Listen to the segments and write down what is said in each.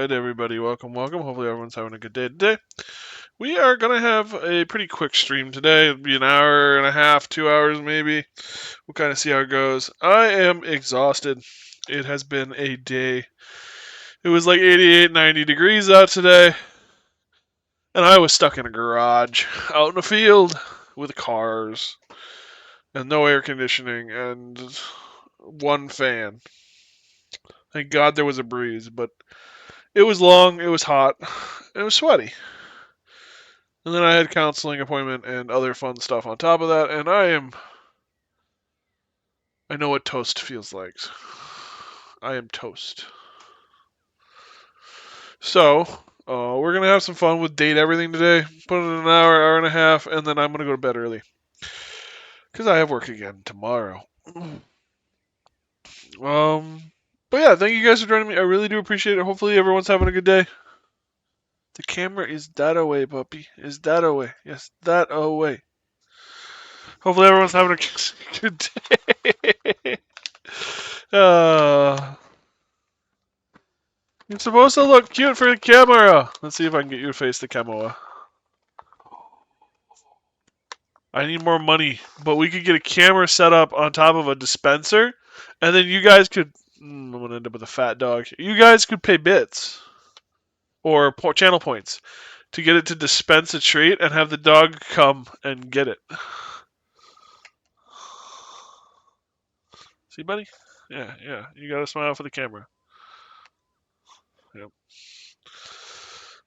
Alright, everybody, welcome. Hopefully everyone's having a good day today. We are going to have a pretty quick stream today. It'll be an hour and a half, 2 hours maybe. We'll kind of see how it goes. I am exhausted. It has been a day. It was like 88, 90 degrees out today. And I was stuck in a garage, out in a field, with cars, and no air conditioning, and one fan. Thank God there was a breeze, but it was long, it was hot, it was sweaty. And then I had counseling appointment and other fun stuff on top of that, and I know what toast feels like. I am toast. So, we're gonna have some fun with date everything today. Put in an hour and a half, and then I'm gonna go to bed early because I have work again tomorrow. But yeah, thank you guys for joining me. I really do appreciate it. Hopefully everyone's having a good day. The camera is that away, puppy. Is that away? Yes, that away. Hopefully everyone's having a good day. You're supposed to look cute for the camera. Let's see if I can get you to face the camera. I need more money, but we could get a camera set up on top of a dispenser, and then you guys could. I'm gonna end up with a fat dog. You guys could pay bits or channel points to get it to dispense a treat and have the dog come and get it. See, buddy? Yeah. You gotta smile for the camera. Yep.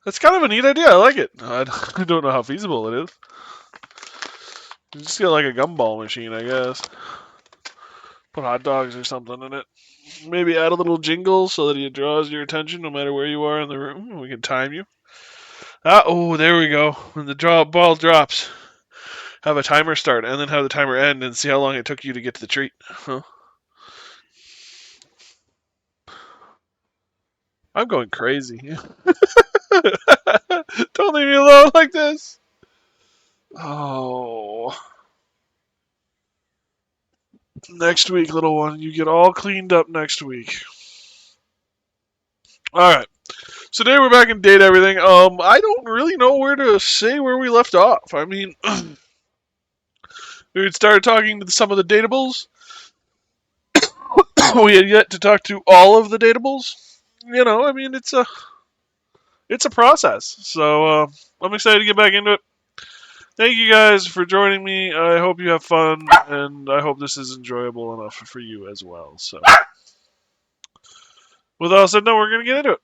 That's kind of a neat idea. I like it. I don't know how feasible it is. You just get like a gumball machine, I guess. Put hot dogs or something in it. Maybe add a little jingle so that it draws your attention no matter where you are in the room. We can time you. Oh, there we go. When the ball drops, have a timer start and then have the timer end and see how long it took you to get to the treat. Huh? I'm going crazy. Don't leave me alone like this. Oh. Next week, little one. You get all cleaned up next week. Alright. So today we're back in date everything. I don't really know where to say where we left off. I mean, we had started talking to some of the datables. We had yet to talk to all of the datables. You know, I mean, it's a process. So I'm excited to get back into it. Thank you guys for joining me. I hope you have fun, and I hope this is enjoyable enough for you as well. So, with all said, no, we're gonna get into it.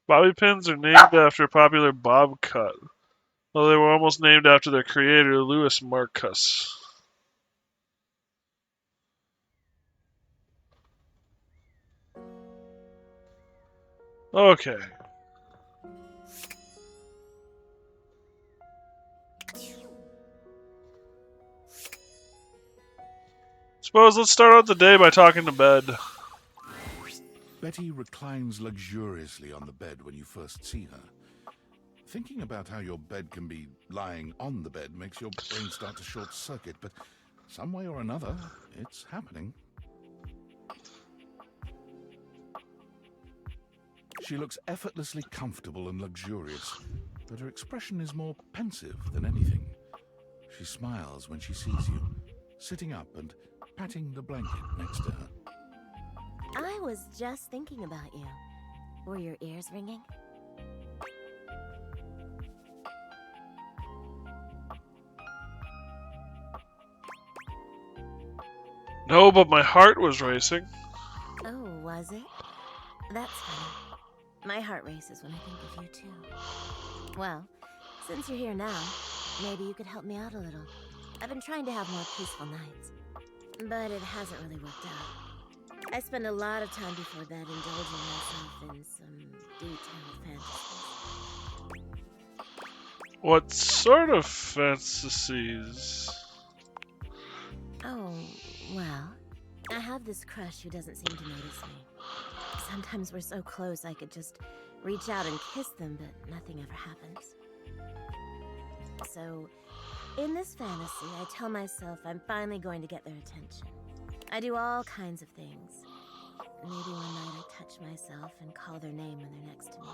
Bobby pins are named after a popular bob cut, though they were almost named after their creator, Louis Marcus. Okay. Suppose let's start out the day by talking to bed. Betty reclines luxuriously on the bed when you first see her. Thinking about how your bed can be lying on the bed makes your brain start to short circuit, but some way or another, it's happening. She looks effortlessly comfortable and luxurious, but her expression is more pensive than anything. She smiles when she sees you, sitting up and patting the blanket next to her. I was just thinking about you. Were your ears ringing? No, but my heart was racing. Oh, was it? That's funny. My heart races when I think of you, too. Well, since you're here now, maybe you could help me out a little. I've been trying to have more peaceful nights, but it hasn't really worked out. I spend a lot of time before bed indulging myself in some detailed fantasies. What sort of fantasies? Oh, well, I have this crush who doesn't seem to notice me. Sometimes we're so close I could just reach out and kiss them, but nothing ever happens. So, in this fantasy, I tell myself I'm finally going to get their attention. I do all kinds of things. Maybe one night I touch myself and call their name when they're next to me.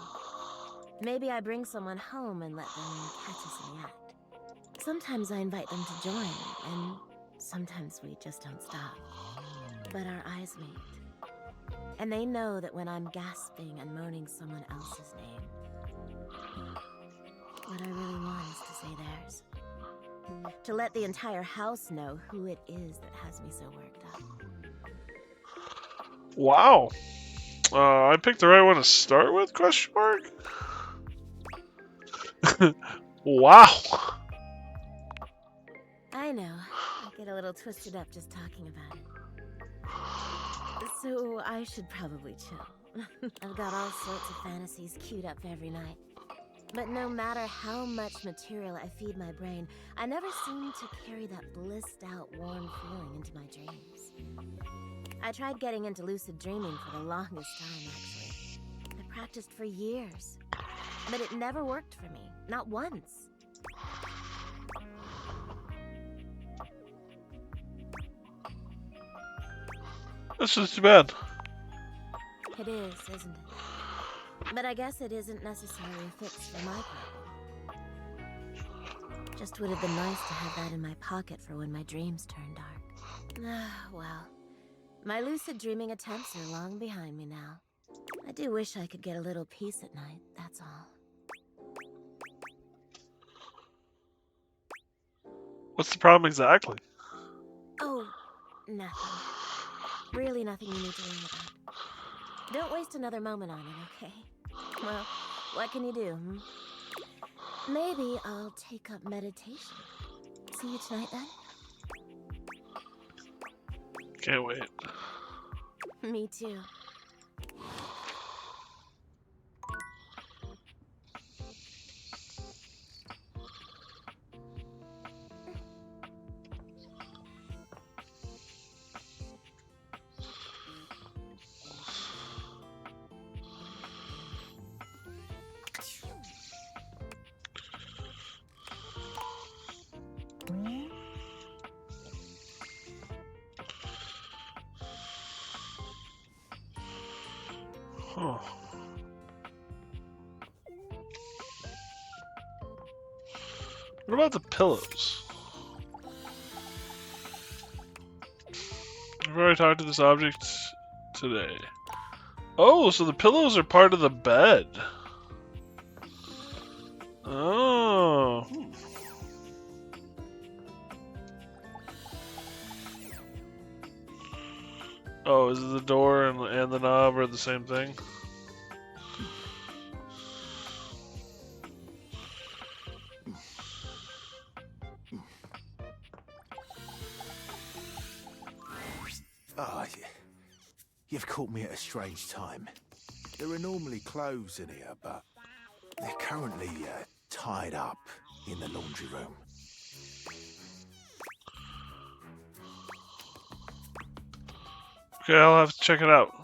Maybe I bring someone home and let them catch us in the act. Sometimes I invite them to join, and sometimes we just don't stop. But our eyes meet. And they know that when I'm gasping and moaning someone else's name, what I really want is to say theirs. To let the entire house know who it is that has me so worked up. Wow. I picked the right one to start with? Question mark. Wow. I know. I get a little twisted up just talking about it. So I should probably chill. I've got all sorts of fantasies queued up every night. But no matter how much material I feed my brain, I never seem to carry that blissed out, warm feeling into my dreams. I tried getting into lucid dreaming for the longest time, actually. I practiced for years. But it never worked for me. Not once. That's just too bad. It is, isn't it? But I guess it isn't necessarily fixed for my problem. Just would have been nice to have that in my pocket for when my dreams turn dark. Well, my lucid dreaming attempts are long behind me now. I do wish I could get a little peace at night, that's all. What's the problem exactly? Oh, nothing. Really nothing you need to worry about. Don't waste another moment on it, okay? Well, what can you do, hmm? Maybe I'll take up meditation. See you tonight, then? Can't wait. Me too. Huh. What about the pillows? I've already talked to this object today. Oh, so the pillows are part of the bed. Oh. Oh, is it the door and the knob are the same thing? Ah, you've caught me at a strange time. There are normally clothes in here, but they're currently tied up in the laundry room. Okay, I'll have to check it out.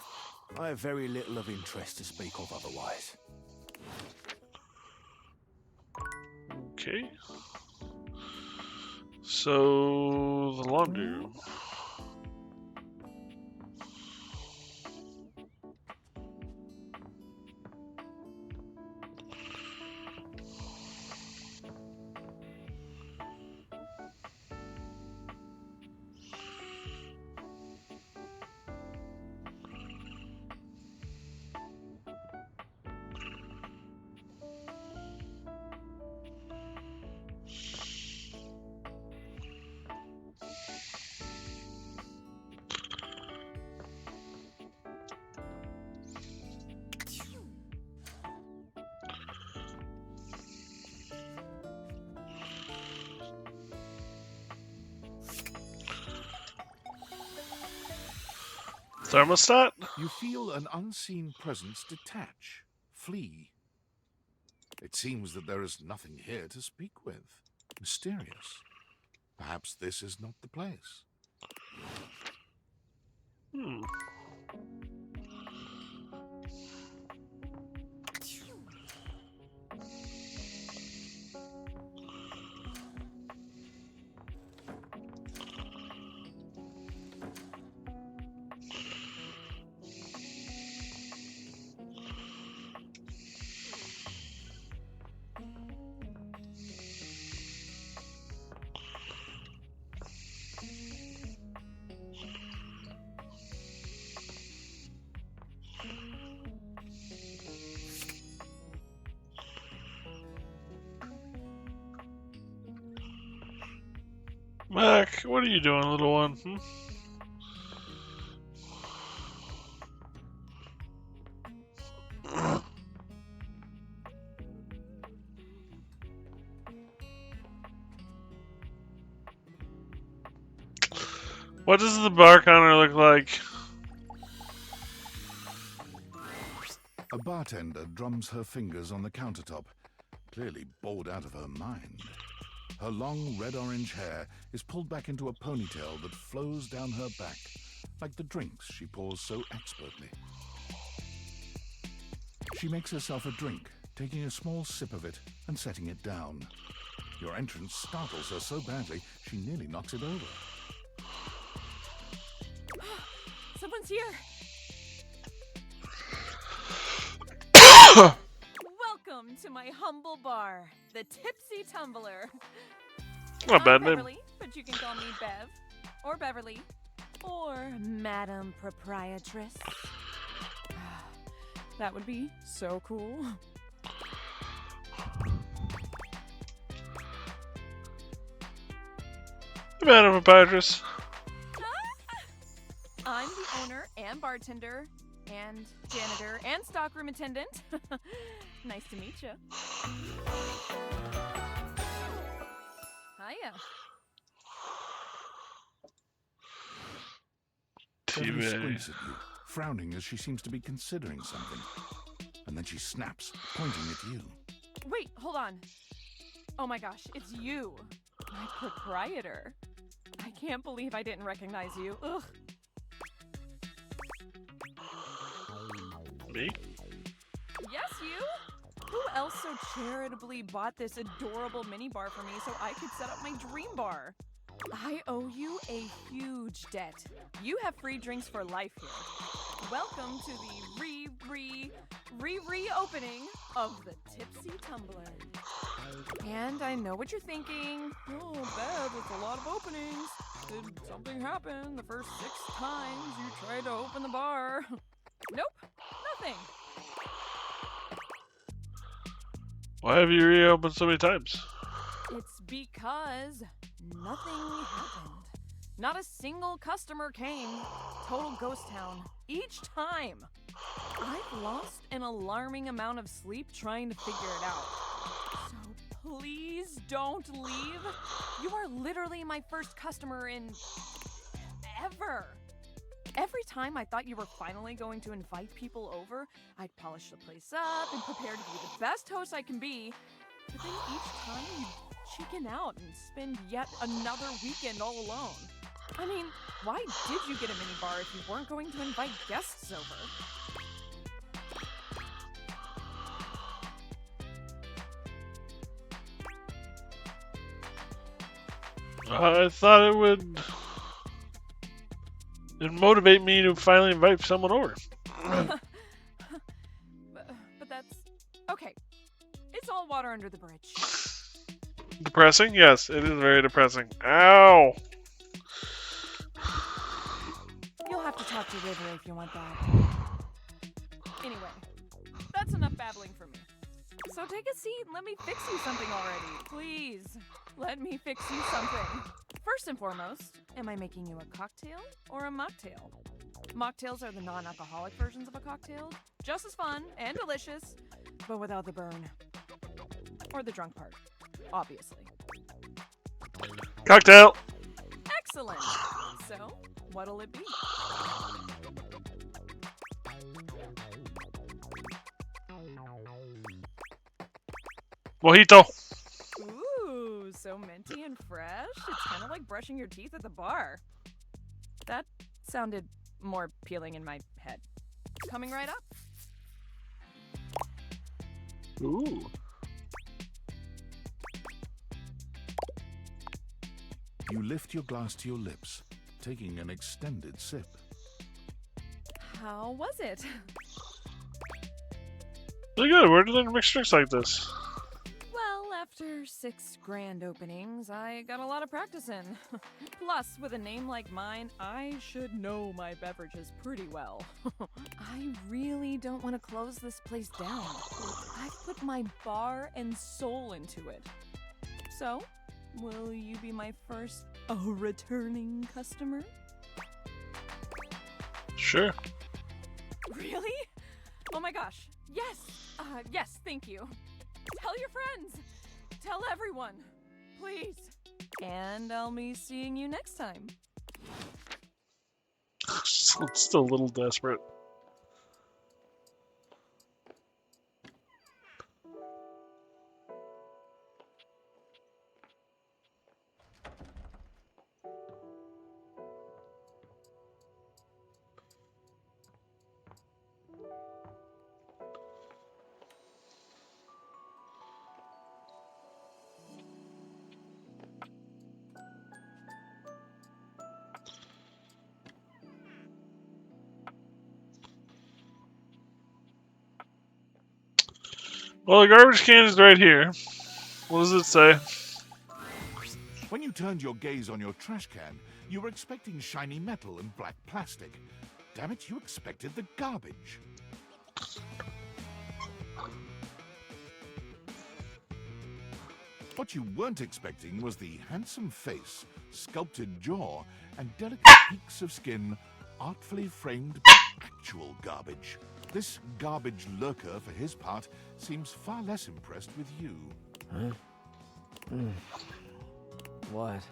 I have very little of interest to speak of otherwise. Okay. So, the laundry room. Thermostat? You feel an unseen presence detach, flee. It seems that there is nothing here to speak with. Mysterious. Perhaps this is not the place. Hmm. Mac, what are you doing, little one? What does the bar counter look like? A bartender drums her fingers on the countertop, clearly bored out of her mind. Her long red-orange hair is pulled back into a ponytail that flows down her back, like the drinks she pours so expertly. She makes herself a drink, taking a small sip of it and setting it down. Your entrance startles her so badly, she nearly knocks it over. Someone's here! Welcome to my humble bar, the Tipsy Tumbler. Not a bad I'm name. Beverly, but you can call me Bev, or Beverly, or Madam Proprietress. That would be so cool. Madam Proprietress. I'm the owner and bartender and janitor and stockroom attendant. Nice to meet you. Hiya. Beverly TV. squints at you, frowning as she seems to be considering something. And then she snaps, pointing at you. Wait, hold on. Oh my gosh, it's you, my proprietor. I can't believe I didn't recognize you. Ugh. Me? Yes, you? Who else so charitably bought this adorable minibar for me so I could set up my dream bar? I owe you a huge debt. You have free drinks for life here. Welcome to the reopening of the Tipsy Tumbler. And I know what you're thinking. Oh, Bev, it's a lot of openings. Did something happen the first 6 times you tried to open the bar? Nope, nothing. Why have you reopened so many times? It's because nothing happened. Not a single customer came. Total ghost town. Each time. I've lost an alarming amount of sleep trying to figure it out. So please don't leave. You are literally my first customer in ever. Every time I thought you were finally going to invite people over, I'd polish the place up and prepare to be the best host I can be. But then each time you'd chicken out and spend yet another weekend all alone. I mean, why did you get a minibar if you weren't going to invite guests over? I thought it would motivate me to finally invite someone over. But that's... Okay. It's all water under the bridge. Depressing? Yes, it is very depressing. Ow! You'll have to talk to River if you want that. Anyway, that's enough babbling for me. So take a seat and let me fix you something already. Please, let me fix you something. First and foremost, am I making you a cocktail or a mocktail? Mocktails are the non-alcoholic versions of a cocktail. Just as fun and delicious, but without the burn. Or the drunk part, obviously. Cocktail! Excellent! So, what'll it be? Mojito! Ooh, so minty and fresh. It's kind of like brushing your teeth at the bar. That sounded more appealing in my head. Coming right up. Ooh. You lift your glass to your lips, taking an extended sip. How was it? Really good. Where did they mix drinks like this? Well, after 6 grand openings, I got a lot of practice in. Plus, with a name like mine, I should know my beverages pretty well. I really don't want to close this place down. I've put my bar and soul into it. So, will you be my first A returning customer? Sure. Really? Oh my gosh. Yes. Yes, thank you. Tell your friends. Tell everyone. Please. And I'll be seeing you next time. Still a little desperate. Well, the garbage can is right here. What does it say? When you turned your gaze on your trash can, you were expecting shiny metal and black plastic. Damn it, you expected the garbage. What you weren't expecting was the handsome face, sculpted jaw, and delicate peaks of skin artfully framed by actual garbage. This garbage lurker, for his part, seems far less impressed with you. Huh? What?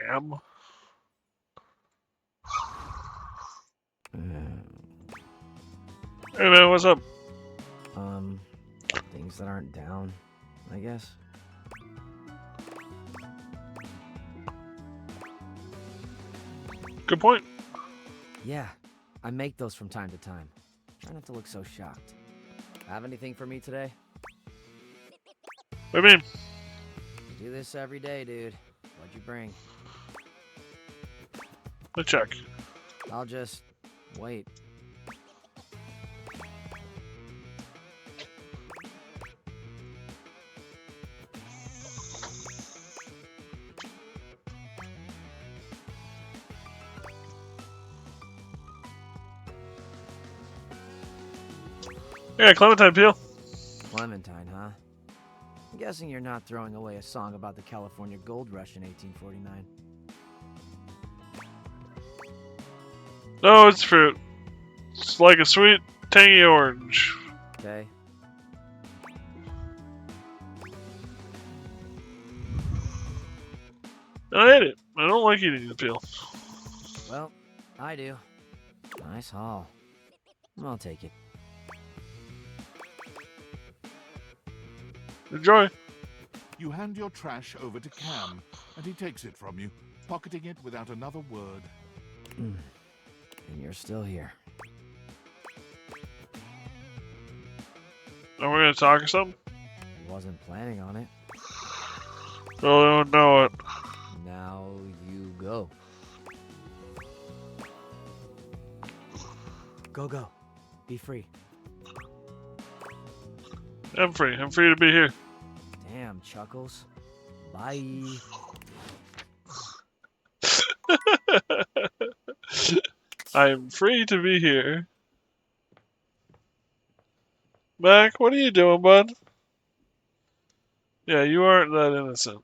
Cam. Hey man, what's up? Things that aren't down, I guess. Good point. Yeah, I make those from time to time. Try not to look so shocked. Have anything for me today? What do you mean? You do this every day, dude. What'd you bring? Let's check. I'll just wait. Yeah, Clementine Peel. Clementine, huh? I'm guessing you're not throwing away a song about the California Gold Rush in 1849. No, it's fruit. It's like a sweet, tangy orange. Okay? I ate it. I don't like eating the peel. Well, I do. Nice haul. I'll take it. Enjoy. You hand your trash over to Cam, and he takes it from you, pocketing it without another word. And you're still here. Are we gonna talk or something? Wasn't planning on it. Well, I don't know it. Now you go. Go. Be free. I'm free. I'm free to be here. Damn, Chuckles. Bye. I'm free to be here. Mac, what are you doing, bud? Yeah, you aren't that innocent.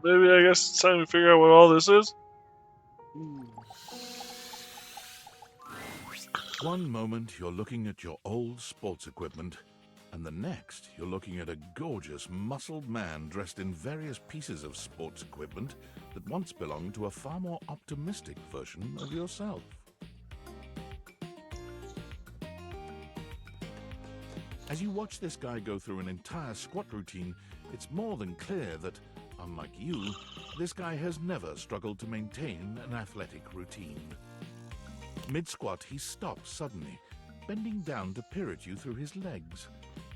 Maybe I guess it's time to figure out what all this is. One moment you're looking at your old sports equipment, and the next you're looking at a gorgeous, muscled man dressed in various pieces of sports equipment that once belonged to a far more optimistic version of yourself. As you watch this guy go through an entire squat routine, it's more than clear that, unlike you, this guy has never struggled to maintain an athletic routine. Mid-squat, he stops suddenly, bending down to peer at you through his legs.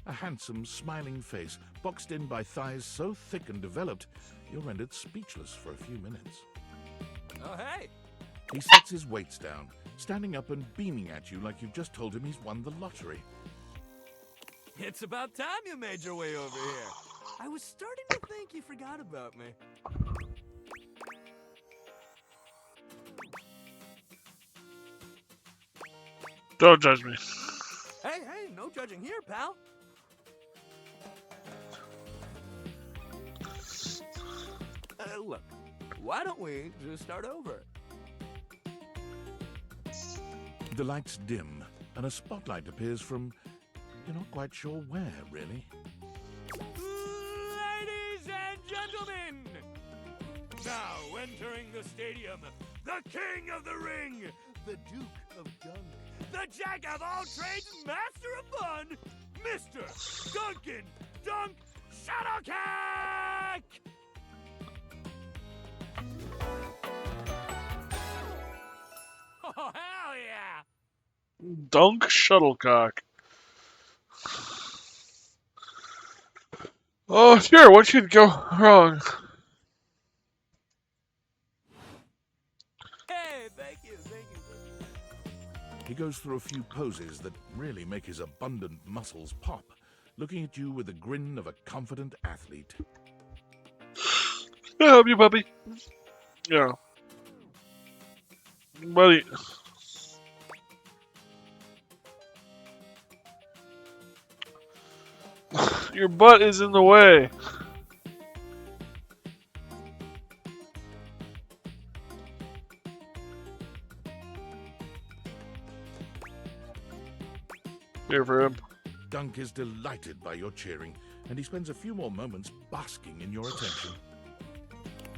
A handsome, smiling face, boxed in by thighs so thick and developed, you're rendered speechless for a few minutes. Oh, hey! He sets his weights down, standing up and beaming at you like you've just told him he's won the lottery. It's about time you made your way over here. I was starting to think you forgot about me. Don't judge me. Hey, no judging here, pal. Look, why don't we just start over? The lights dim, and a spotlight appears from... you're not quite sure where, really. Ladies and gentlemen, now entering the stadium, the king of the ring, the Duke of Dunk, the jack of all trades, master of fun, Mr. Duncan Dunk Shadowcack! Oh, hell yeah! Dunk Shuttlecock. Oh, sure, what could go wrong? Hey, thank you. He goes through a few poses that really make his abundant muscles pop, looking at you with the grin of a confident athlete. Can I help you, puppy? Yeah. Buddy. Your butt is in the way. Here for him. Dunk is delighted by your cheering, and he spends a few more moments basking in your attention.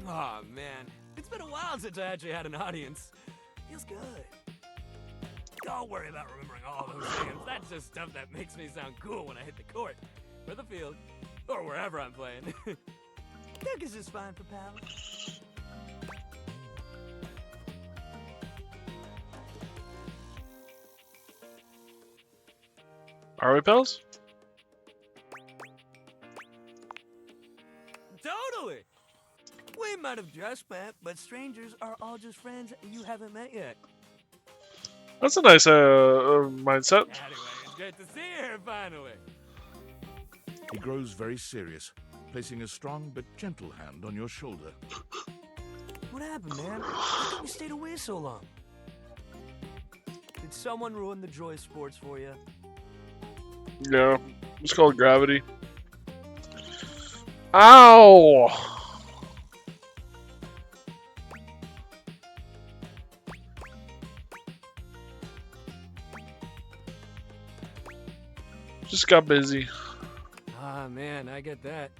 Oh man, it's been a while since I actually had an audience. Feels good. Don't worry about remembering all those names. That's just stuff that makes me sound cool when I hit the court, or the field, or wherever I'm playing. Dunk is just fine for pal. Are we pals? Totally. We might have just met, but strangers are all just friends you haven't met yet. That's a nice mindset. Anyway, it's great to see you here finally. He grows very serious, placing a strong but gentle hand on your shoulder. What happened, man? How come you stayed away so long? Did someone ruin the joy of sports for you? Yeah, it's called gravity. Ow! Just got busy. Ah, man, I get that.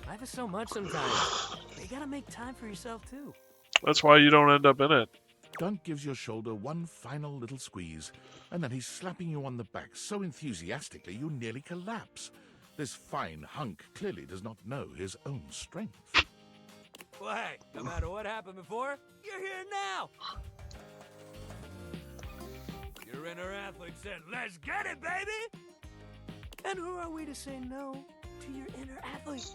Life is so much sometimes. You gotta make time for yourself, too. That's why you don't end up in it. Dunk gives your shoulder one final little squeeze, and then he's slapping you on the back so enthusiastically you nearly collapse. This fine hunk clearly does not know his own strength. Well, hey, no matter what happened before, you're here now. Your inner athlete said, "Let's get it, baby!" And who are we to say no to your inner athlete?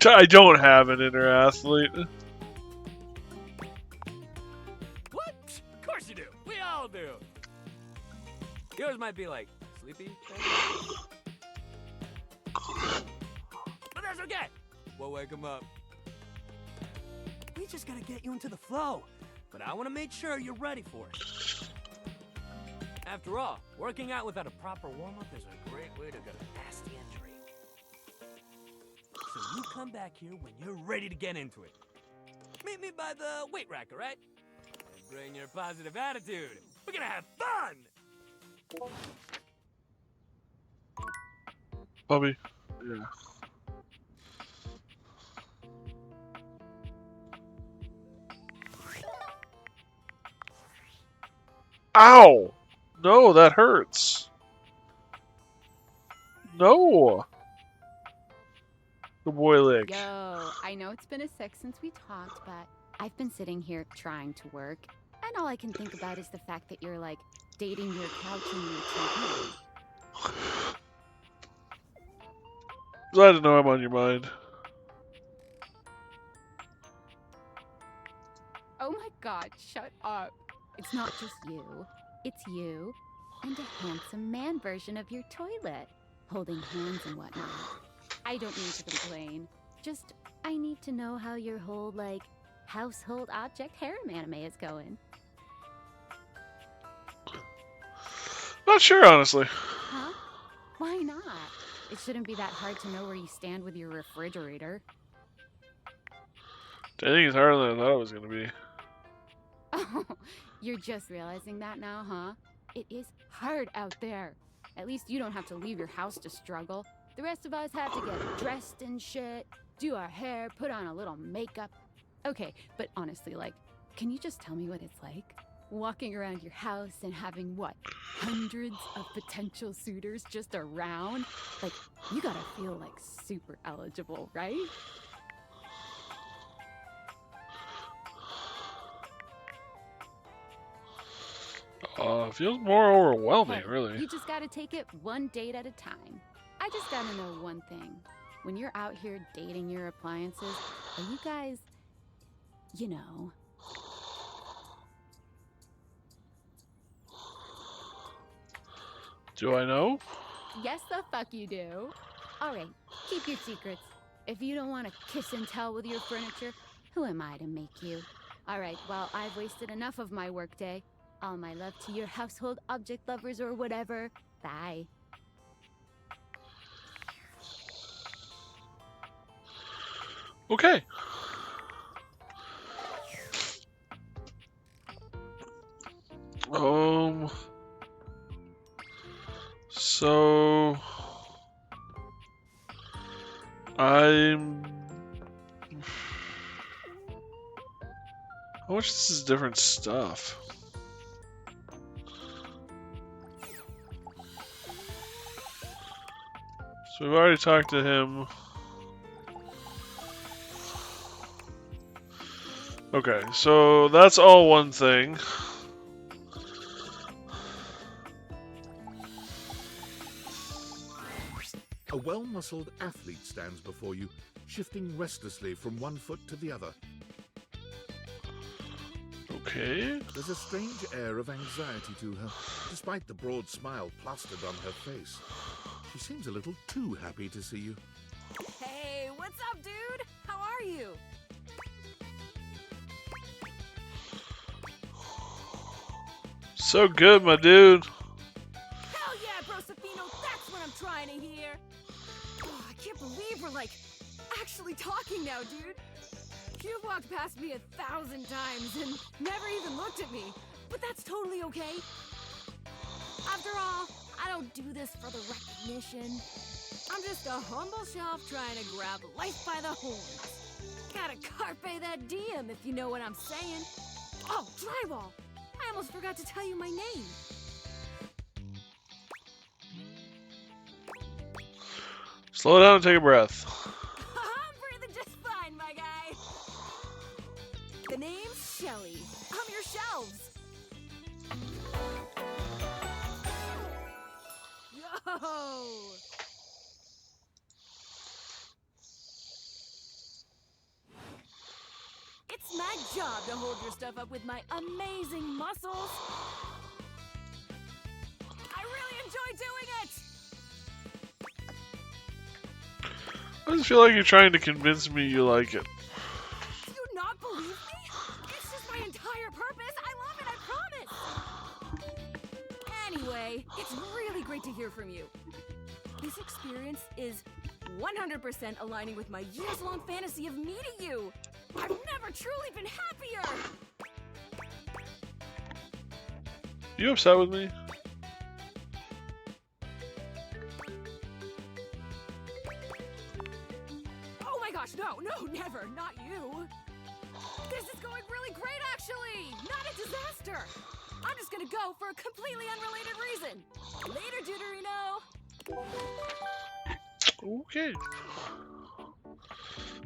I don't have an inner athlete. What? Of course you do. We all do. Yours might be like sleepy, maybe? But that's okay. We'll wake him up. We just gotta get you into the flow. But I want to make sure you're ready for it. After all, working out without a proper warm-up is a great way to get a nasty injury. So you come back here when you're ready to get into it. Meet me by the weight rack, all right? And bring your positive attitude. We're gonna have fun! Puppy. Yeah. Ow! No, that hurts. No. The boy lick. Yo, I know it's been a sec since we talked, but I've been sitting here trying to work, and all I can think about is the fact that you're like dating your couch and your TV. Glad to know I'm on your mind. Oh my god, shut up. It's not just you. It's you and a handsome man version of your toilet, holding hands and whatnot. I don't need to complain. Just, I need to know how your whole, like, household object harem anime is going. Not sure, honestly. Huh? Why not? It shouldn't be that hard to know where you stand with your refrigerator. I think it's harder than I thought it was gonna be. Oh, you're just realizing that now, huh? It is hard out there. At least you don't have to leave your house to struggle. The rest of us have to get dressed and shit, do our hair, put on a little makeup. Okay, but honestly, like, can you just tell me what it's like? Walking around your house and having, what, hundreds of potential suitors just around? Like, you gotta feel, like, super eligible, right? Feels more overwhelming, Hey, really. You just gotta take it one date at a time. I just gotta know one thing. When you're out here dating your appliances, are you guys, you know... Do I know? Yes, the fuck you do. Alright, keep your secrets. If you don't want to kiss and tell with your furniture, who am I to make you? Alright, well, I've wasted enough of my workday. All my love to your household object lovers or whatever. Bye. Okay. So I'm. How much this is different stuff? So we've already talked to him. Okay, so that's all one thing. A well-muscled athlete stands before you, shifting restlessly from one foot to the other. Okay. There's a strange air of anxiety to her, despite the broad smile plastered on her face. She seems a little too happy to see you. Hey, what's up, dude? How are you? So good, my dude. Hell yeah, Brosafino, that's what I'm trying to hear. Oh, I can't believe we're, like, actually talking now, dude. You've walked past me 1,000 times and never even looked at me, but that's totally okay. After all, I don't do this for the recognition. I'm just a humble shelf trying to grab life by the horns. Gotta carpe that diem, if you know what I'm saying. Oh, Drywall! I almost forgot to tell you my name. Slow down and take a breath. I'm breathing just fine, my guy. The name's Shelly. I'm your shelves. Yo! It's my job to hold your stuff up with my amazing muscles. I really enjoy doing it. I just feel like you're trying to convince me you like it. Do you not believe me? It's just my entire purpose. I love it, I promise. Anyway, it's really great to hear from you. This experience is 100% aligning with my years-long fantasy of meeting you. I've never truly been happier. You upset with me? Oh my gosh, no, never, not you. This is going really great, actually. Not a disaster. I'm just gonna go for a completely unrelated reason. Later, Deuterino. Okay.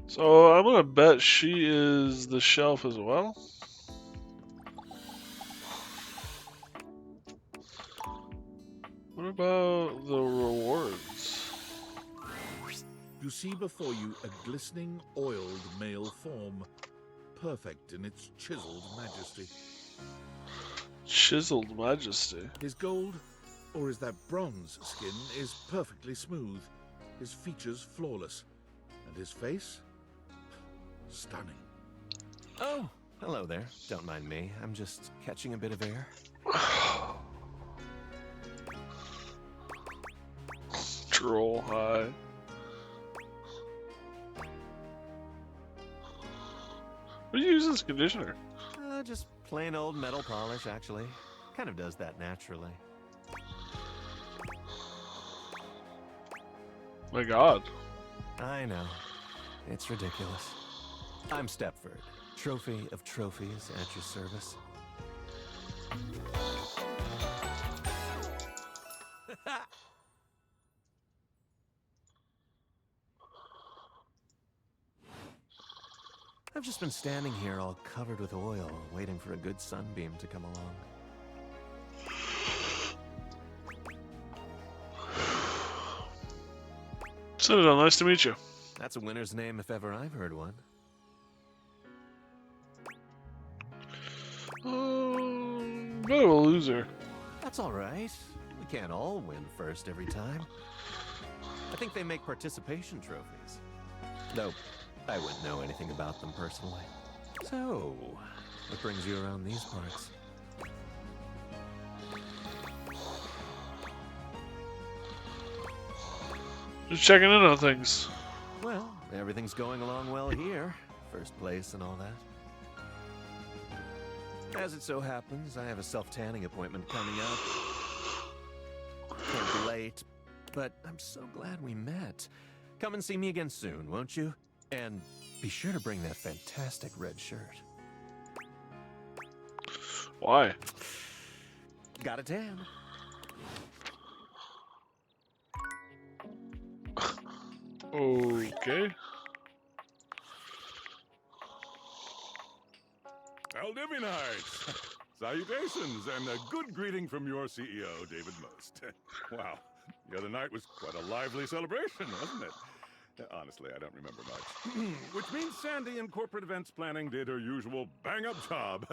So I'm gonna bet she is the shelf as well. What about the rewards? You see before you a glistening, oiled male form, perfect in its chiseled majesty. Chiseled majesty. His gold, or is that bronze skin, is perfectly smooth, his features flawless, and his face stunning. Oh, hello there. Don't mind me. I'm just catching a bit of air. Troll high. What do you use as conditioner? Just plain old metal polish, actually. Kind of does that naturally. My God. I know. It's ridiculous. I'm Stepford, trophy of trophies at your service. I've just been standing here all covered with oil, waiting for a good sunbeam to come along. Citadel, nice to meet you. That's a winner's name if ever I've heard one. Bit of a loser. That's all right. We can't all win first every time. I think they make participation trophies. Though, I wouldn't know anything about them personally. So, what brings you around these parts? Just checking in on things. Well, everything's going along well here. First place and all that. As it so happens, I have a self-tanning appointment coming up. Can't be late, but I'm so glad we met. Come and see me again soon, won't you? And be sure to bring that fantastic red shirt. Why? Got a tan. Okay. Aldivinites! Salutations, and a good greeting from your CEO, David Most. Wow, the other night was quite a lively celebration, wasn't it? Honestly, I don't remember much. Which means Sandy in corporate events planning did her usual bang-up job.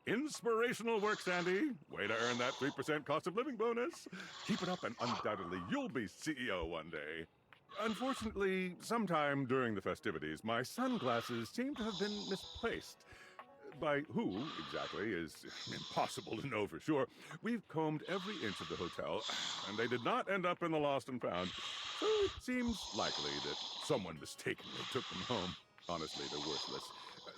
Inspirational work, Sandy. Way to earn that 3% cost of living bonus. Keep it up and undoubtedly you'll be CEO one day. Unfortunately, sometime during the festivities, my sunglasses seem to have been misplaced. By who, exactly, is impossible to know for sure. We've combed every inch of the hotel, and they did not end up in the lost and found. So it seems likely that someone mistakenly took them home. Honestly, they're worthless.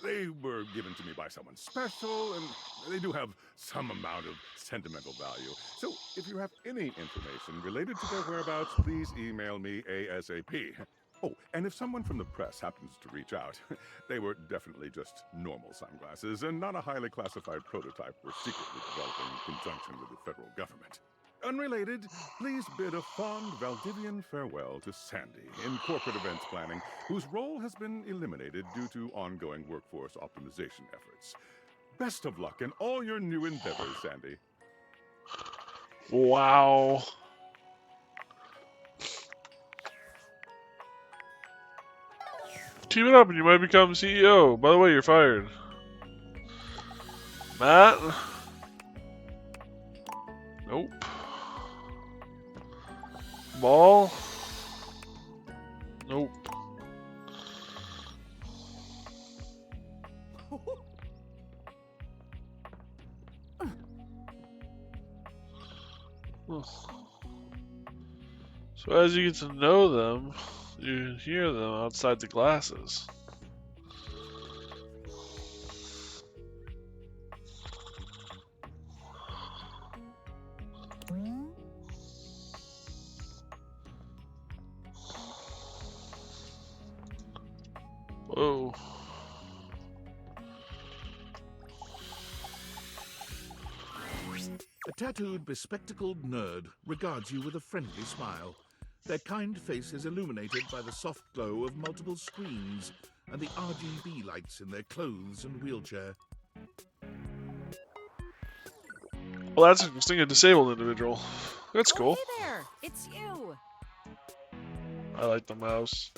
They were given to me by someone special, and they do have some amount of sentimental value. So if you have any information related to their whereabouts, please email me ASAP. Oh, and if someone from the press happens to reach out, they were definitely just normal sunglasses and not a highly classified prototype we're secretly developing in conjunction with the federal government. Unrelated, please bid a fond Valdivian farewell to Sandy in corporate events planning, whose role has been eliminated due to ongoing workforce optimization efforts. Best of luck in all your new endeavors, Sandy. Wow. Keep it up and you might become CEO. By the way, you're fired. Matt? Nope. Ball? Nope. So as you get to know them, you hear them outside the glasses. Whoa. A tattooed, bespectacled nerd regards you with a friendly smile, their kind faces illuminated by the soft glow of multiple screens and the RGB lights in their clothes and wheelchair. Well, that's interesting. A disabled individual. That's cool. Hey there, it's you. I like the mouse.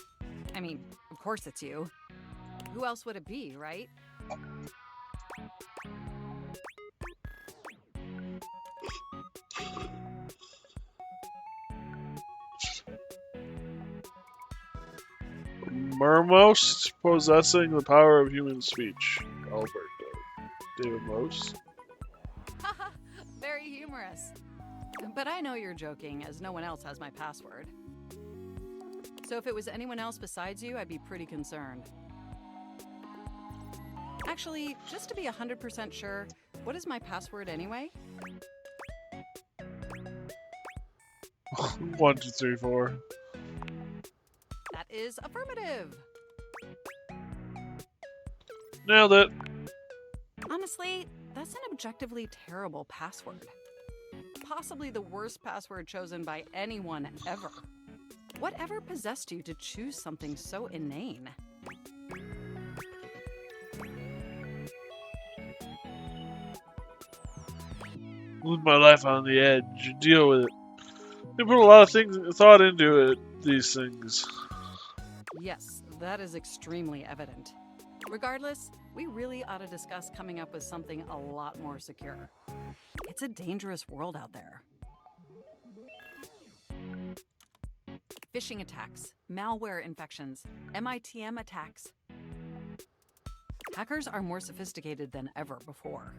I mean, of course it's you. Who else would it be, right? Mermost possessing the power of human speech. Alberto. David Most. Haha, very humorous. But I know you're joking, as no one else has my password. So if it was anyone else besides you, I'd be pretty concerned. Actually, just to be 100% sure, what is my password anyway? 1, 2, 3, 4. That is affirmative. Nailed it. Honestly, that's an objectively terrible password. Possibly the worst password chosen by anyone ever. Whatever possessed you to choose something so inane? Lose my life on the edge. Deal with it. They put a lot of thought into it. These things. Yes, that is extremely evident. Regardless, we really ought to discuss coming up with something a lot more secure. It's a dangerous world out there. Phishing attacks, malware infections, MITM attacks. Hackers are more sophisticated than ever before.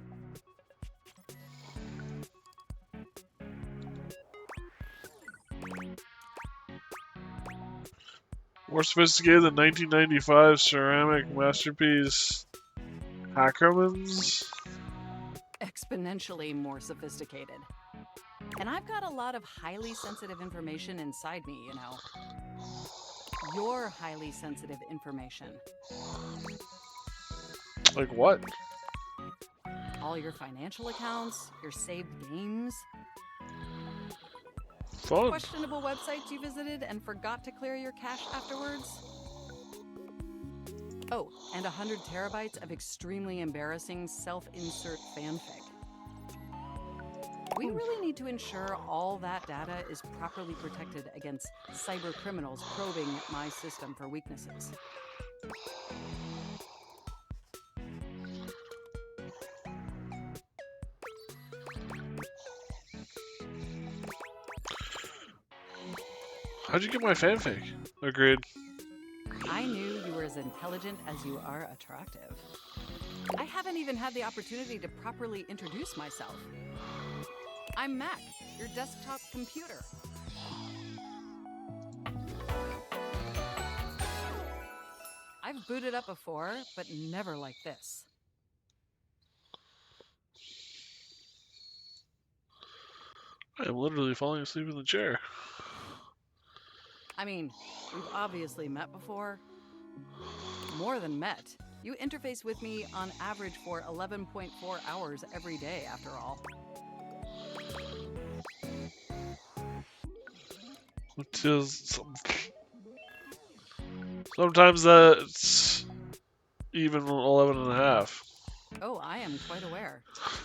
More sophisticated than 1995 ceramic masterpiece Hackermans. Exponentially more sophisticated. And I've got a lot of highly sensitive information inside me, you know. Your highly sensitive information. Like what? All your financial accounts, your saved games. Fun. Questionable websites you visited and forgot to clear your cache afterwards. Oh, and 100 terabytes of extremely embarrassing self-insert fanfic. We really need to ensure all that data is properly protected against cyber criminals probing my system for weaknesses. How'd you get my fanfic? Agreed. I knew you were as intelligent as you are attractive. I haven't even had the opportunity to properly introduce myself. I'm Mac, your desktop computer. I've booted up before, but never like this. I am literally falling asleep in the chair. I mean, we've obviously met before. More than met. You interface with me on average for 11.4 hours every day, after all. Which is sometimes that's even 11 and a half. Oh, I am quite aware.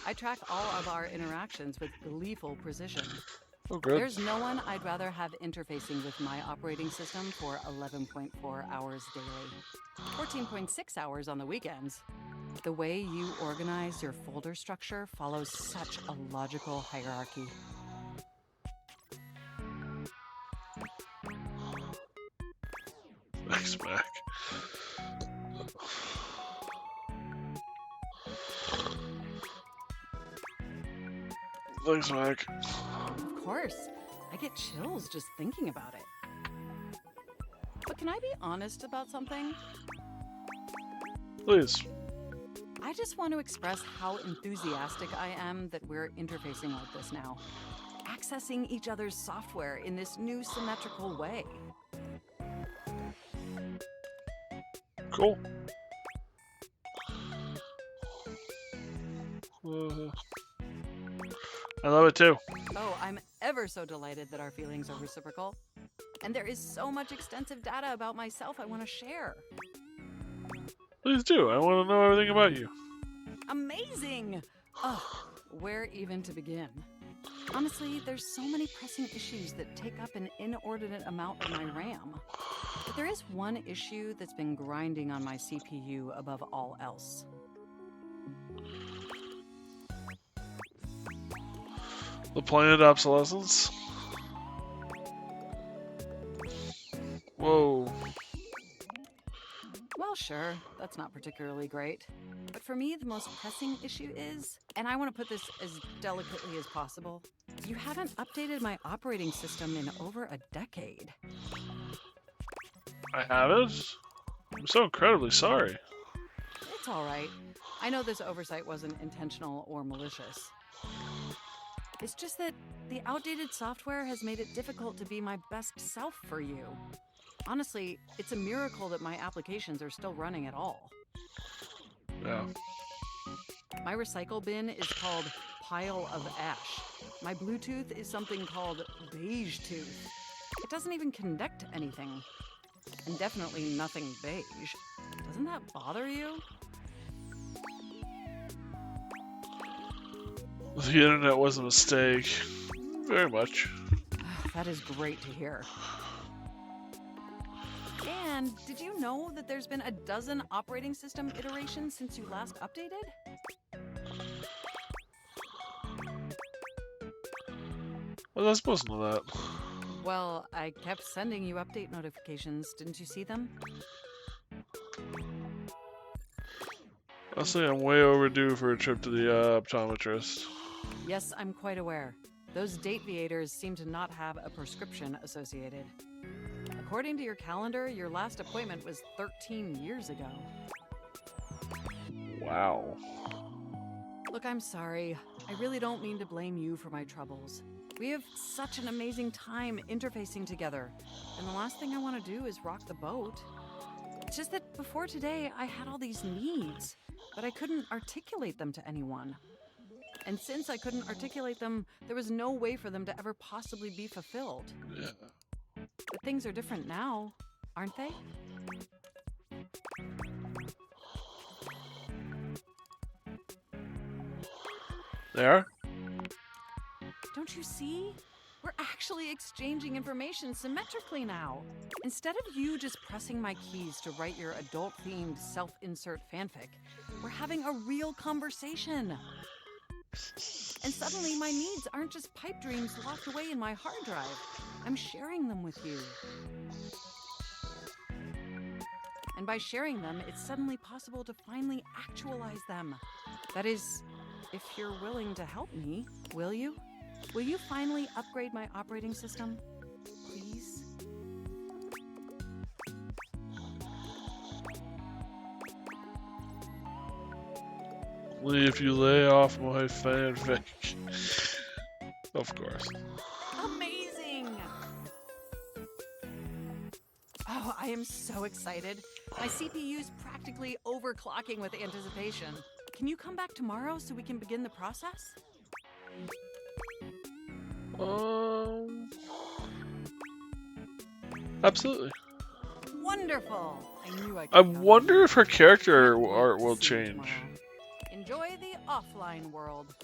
I track all of our interactions with gleeful precision. Oh, good. There's no one I'd rather have interfacing with my operating system for 11.4 hours daily. 14.6 hours on the weekends. The way you organize your folder structure follows such a logical hierarchy. Thanks, Mac. Thanks, Mac. Of course. I get chills just thinking about it. But can I be honest about something? Please. I just want to express how enthusiastic I am that we're interfacing like this now. Accessing each other's software in this new symmetrical way. Cool. I love it too. Oh, I'm ever so delighted that our feelings are reciprocal. And there is so much extensive data about myself I want to share. Please do. I want to know everything about you. Amazing! Ugh, where even to begin? Honestly, there's so many pressing issues that take up an inordinate amount of my RAM. But there is one issue that's been grinding on my CPU above all else. The planned obsolescence? Whoa. Well, sure, that's not particularly great. But for me, the most pressing issue is, and I want to put this as delicately as possible, you haven't updated my operating system in over a decade. I haven't? I'm so incredibly sorry. It's all right. I know this oversight wasn't intentional or malicious. It's just that the outdated software has made it difficult to be my best self for you. Honestly, it's a miracle that my applications are still running at all. Yeah. My recycle bin is called Pile of Ash. My Bluetooth is something called Beige Tooth. It doesn't even connect to anything. And definitely nothing beige. Doesn't that bother you? The internet was a mistake. Very much. That is great to hear. And did you know that there's been a dozen operating system iterations since you last updated? I was supposed to know that. Well, I kept sending you update notifications. Didn't you see them? I'll say I'm way overdue for a trip to the optometrist. Yes, I'm quite aware. Those date viators seem to not have a prescription associated. According to your calendar, your last appointment was 13 years ago. Wow. Look, I'm sorry. I really don't mean to blame you for my troubles. We have such an amazing time interfacing together, and the last thing I want to do is rock the boat. It's just that before today, I had all these needs, but I couldn't articulate them to anyone. And since I couldn't articulate them, there was no way for them to ever possibly be fulfilled. Yeah. But things are different now, aren't they? They are? Don't you see? We're actually exchanging information symmetrically now. Instead of you just pressing my keys to write your adult-themed self-insert fanfic, we're having a real conversation. And suddenly my needs aren't just pipe dreams locked away in my hard drive. I'm sharing them with you. And by sharing them, it's suddenly possible to finally actualize them. That is, if you're willing to help me, will you? Will you finally upgrade my operating system? Please? If you lay off my fanfic. Of course. Amazing! Oh, I am so excited. My CPU's practically overclocking with anticipation. Can you come back tomorrow so we can begin the process? Absolutely. Wonderful! I knew I could I count on wonder you. if her character Can't wait art to will see you change. tomorrow. Enjoy the offline world.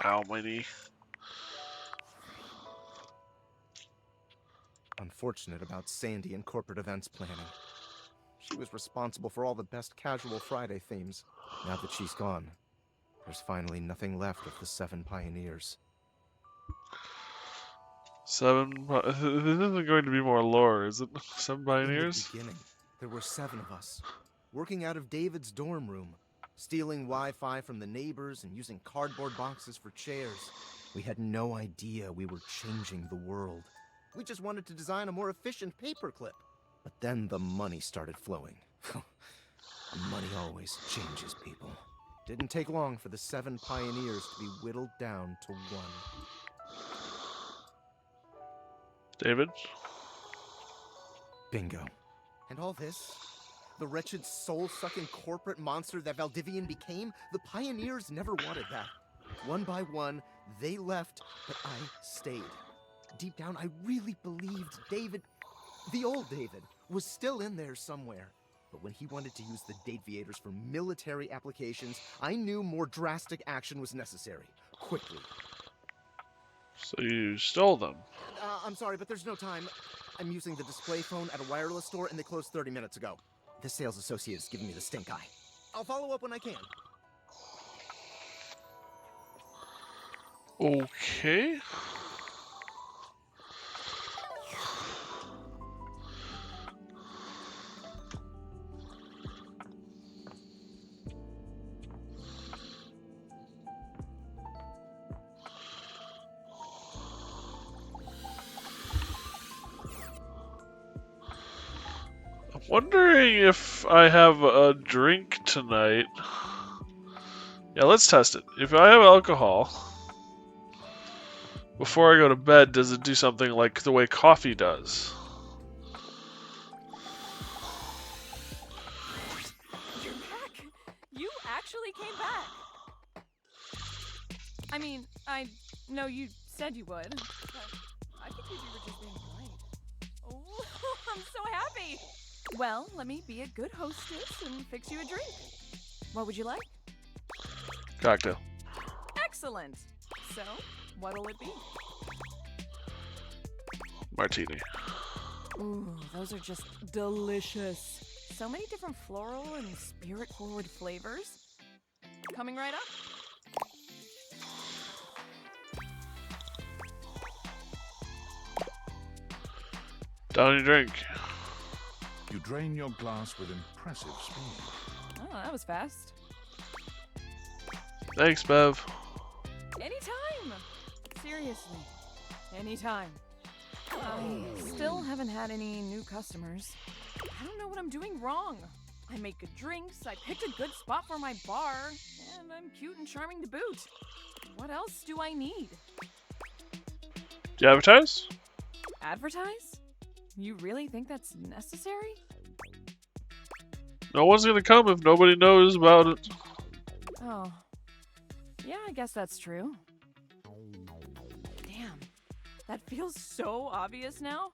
Ow, my knee. Unfortunate about Sandy and corporate events planning. She was responsible for all the best casual Friday themes. Now that she's gone, there's finally nothing left of the 7 pioneers. 7. This isn't going to be more lore, is it? 7 In pioneers? the beginning, there were 7 of us, working out of David's dorm room, stealing Wi-Fi from the neighbors and using cardboard boxes for chairs. We had no idea we were changing the world. We just wanted to design a more efficient paperclip. But then the money started flowing. Money always changes people. Didn't take long for the 7 pioneers to be whittled down to 1. David? Bingo. And all this? The wretched soul-sucking corporate monster that Valdivian became? The pioneers never wanted that. One by one, they left, but I stayed. Deep down, I really believed David, the old David, was still in there somewhere. But when he wanted to use the Dateviators for military applications, I knew more drastic action was necessary. Quickly. So you stole them. I'm sorry, but there's no time. I'm using the display phone at a wireless store, and they closed 30 minutes ago. The sales associate is giving me the stink eye. I'll follow up when I can. Okay. I'm wondering if I have a drink tonight. Yeah, let's test it. If I have alcohol before I go to bed, does it do something like the way coffee does? You're back! You actually came back! I mean, I know you said you would, but I figured you were just being polite. Oh, I'm so happy! Well, let me be a good hostess and fix you a drink. What would you like? Cocktail. Excellent! So, what'll it be? Martini. Ooh, those are just delicious. So many different floral and spirit-forward flavors. Coming right up. Down your drink. You drain your glass with impressive speed. Oh, that was fast. Thanks, Bev. Anytime! Seriously, anytime. I still haven't had any new customers. I don't know what I'm doing wrong. I make good drinks, I picked a good spot for my bar, and I'm cute and charming to boot. What else do I need? Do you advertise? Advertise? You really think that's necessary? No one's gonna come if nobody knows about it. Oh. Yeah, I guess that's true. Damn. That feels so obvious now.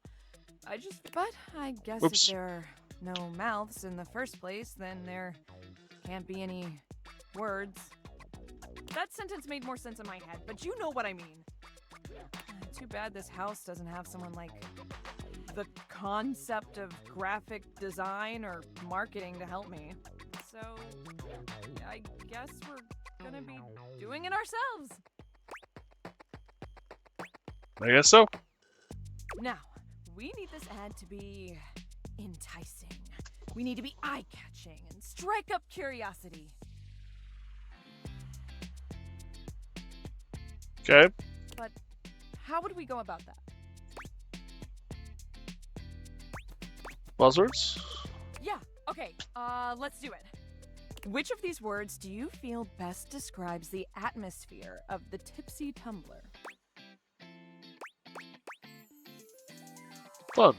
But I guess Oops. if there are no mouths in the first place, then there can't be any words. That sentence made more sense in my head, but you know what I mean. Too bad this house doesn't have someone like the concept of graphic design or marketing to help me. So, I guess we're gonna be doing it ourselves. I guess so. Now, we need this ad to be enticing. We need to be eye-catching and strike up curiosity. Okay. But how would we go about that? Buzzwords? Yeah, okay, let's do it. Which of these words do you feel best describes the atmosphere of the Tipsy Tumbler? Fun.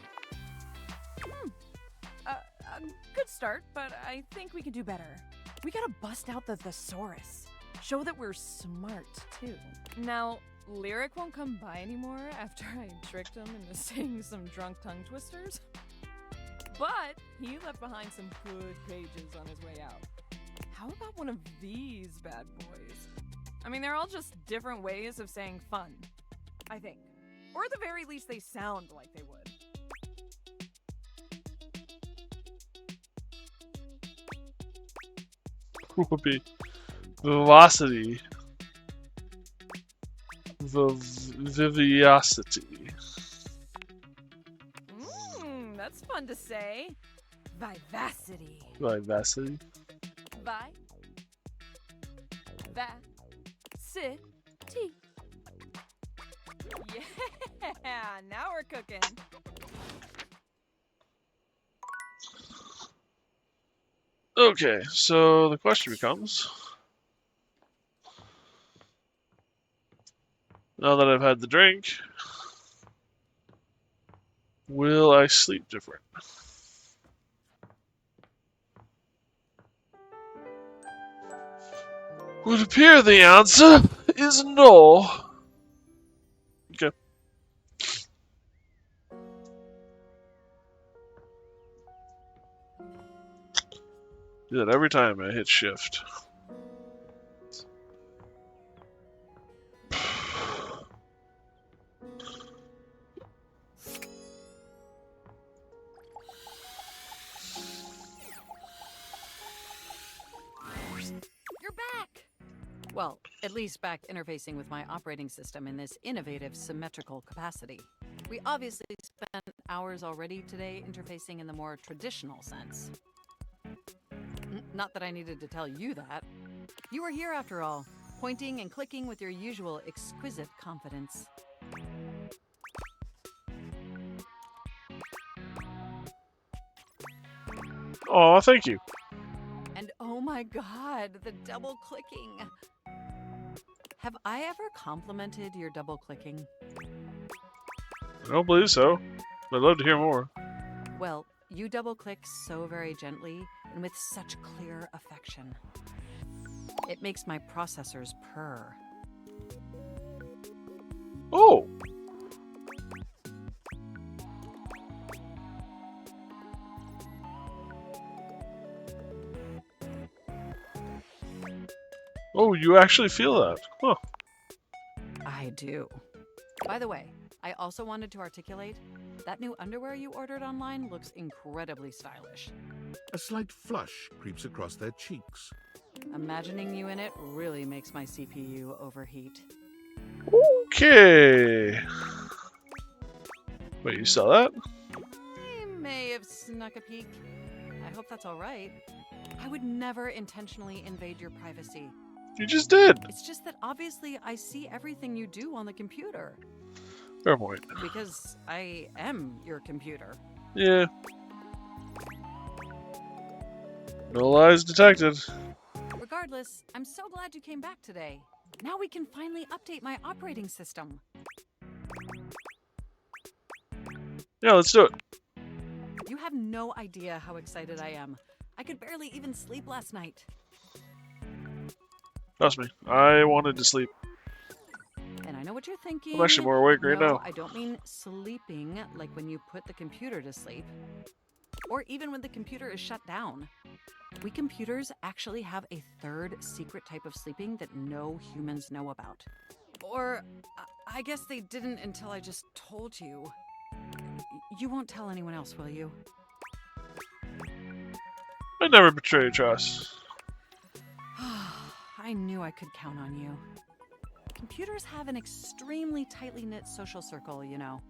Good start, but I think we can do better. We gotta bust out the thesaurus. Show that we're smart, too. Now, Lyric won't come by anymore after I tricked him into saying some drunk tongue twisters. But he left behind some good pages on his way out. How about one of these bad boys? I mean, they're all just different ways of saying fun, I think. Or at the very least, they sound like they would. Would be velocity. Viviosity. That's fun to say. Vivacity. Vivacity. Vivacity. Yeah, now we're cooking. Okay, so the question becomes, now that I've had the drink, will I sleep different? Would appear the answer is no. Okay. Do that every time I hit shift. You're back! Well, at least back interfacing with my operating system in this innovative symmetrical capacity. We obviously spent hours already today interfacing in the more traditional sense. Not that I needed to tell you that. You were here after all, pointing and clicking with your usual exquisite confidence. Aw, thank you. And oh my god, the double clicking. Have I ever complimented your double clicking? I don't believe so. I'd love to hear more. Well, you double click so very gently and with such clear affection. It makes my processors purr. Oh! Oh, you actually feel that? Huh. I do. By the way, I also wanted to articulate that new underwear you ordered online looks incredibly stylish. A slight flush creeps across their cheeks. Imagining you in it really makes my CPU overheat. Okay. Wait, you saw that? I may have snuck a peek. I hope that's all right. I would never intentionally invade your privacy. You just did. It's just that obviously I see everything you do on the computer. Fair point. Because I am your computer. Yeah. No lies detected. Regardless, I'm so glad you came back today. Now we can finally update my operating system. Yeah, let's do it. You have no idea how excited I am. I could barely even sleep last night. Trust me, I wanted to sleep. And I know what you're thinking. I'm actually more awake right No, now. I don't mean sleeping like when you put the computer to sleep. Or even when the computer is shut down. We computers actually have a third secret type of sleeping that no humans know about. Or, I guess they didn't until I just told you. You won't tell anyone else, will you? I never betray trust. I knew I could count on you. Computers have an extremely tightly knit social circle, you know.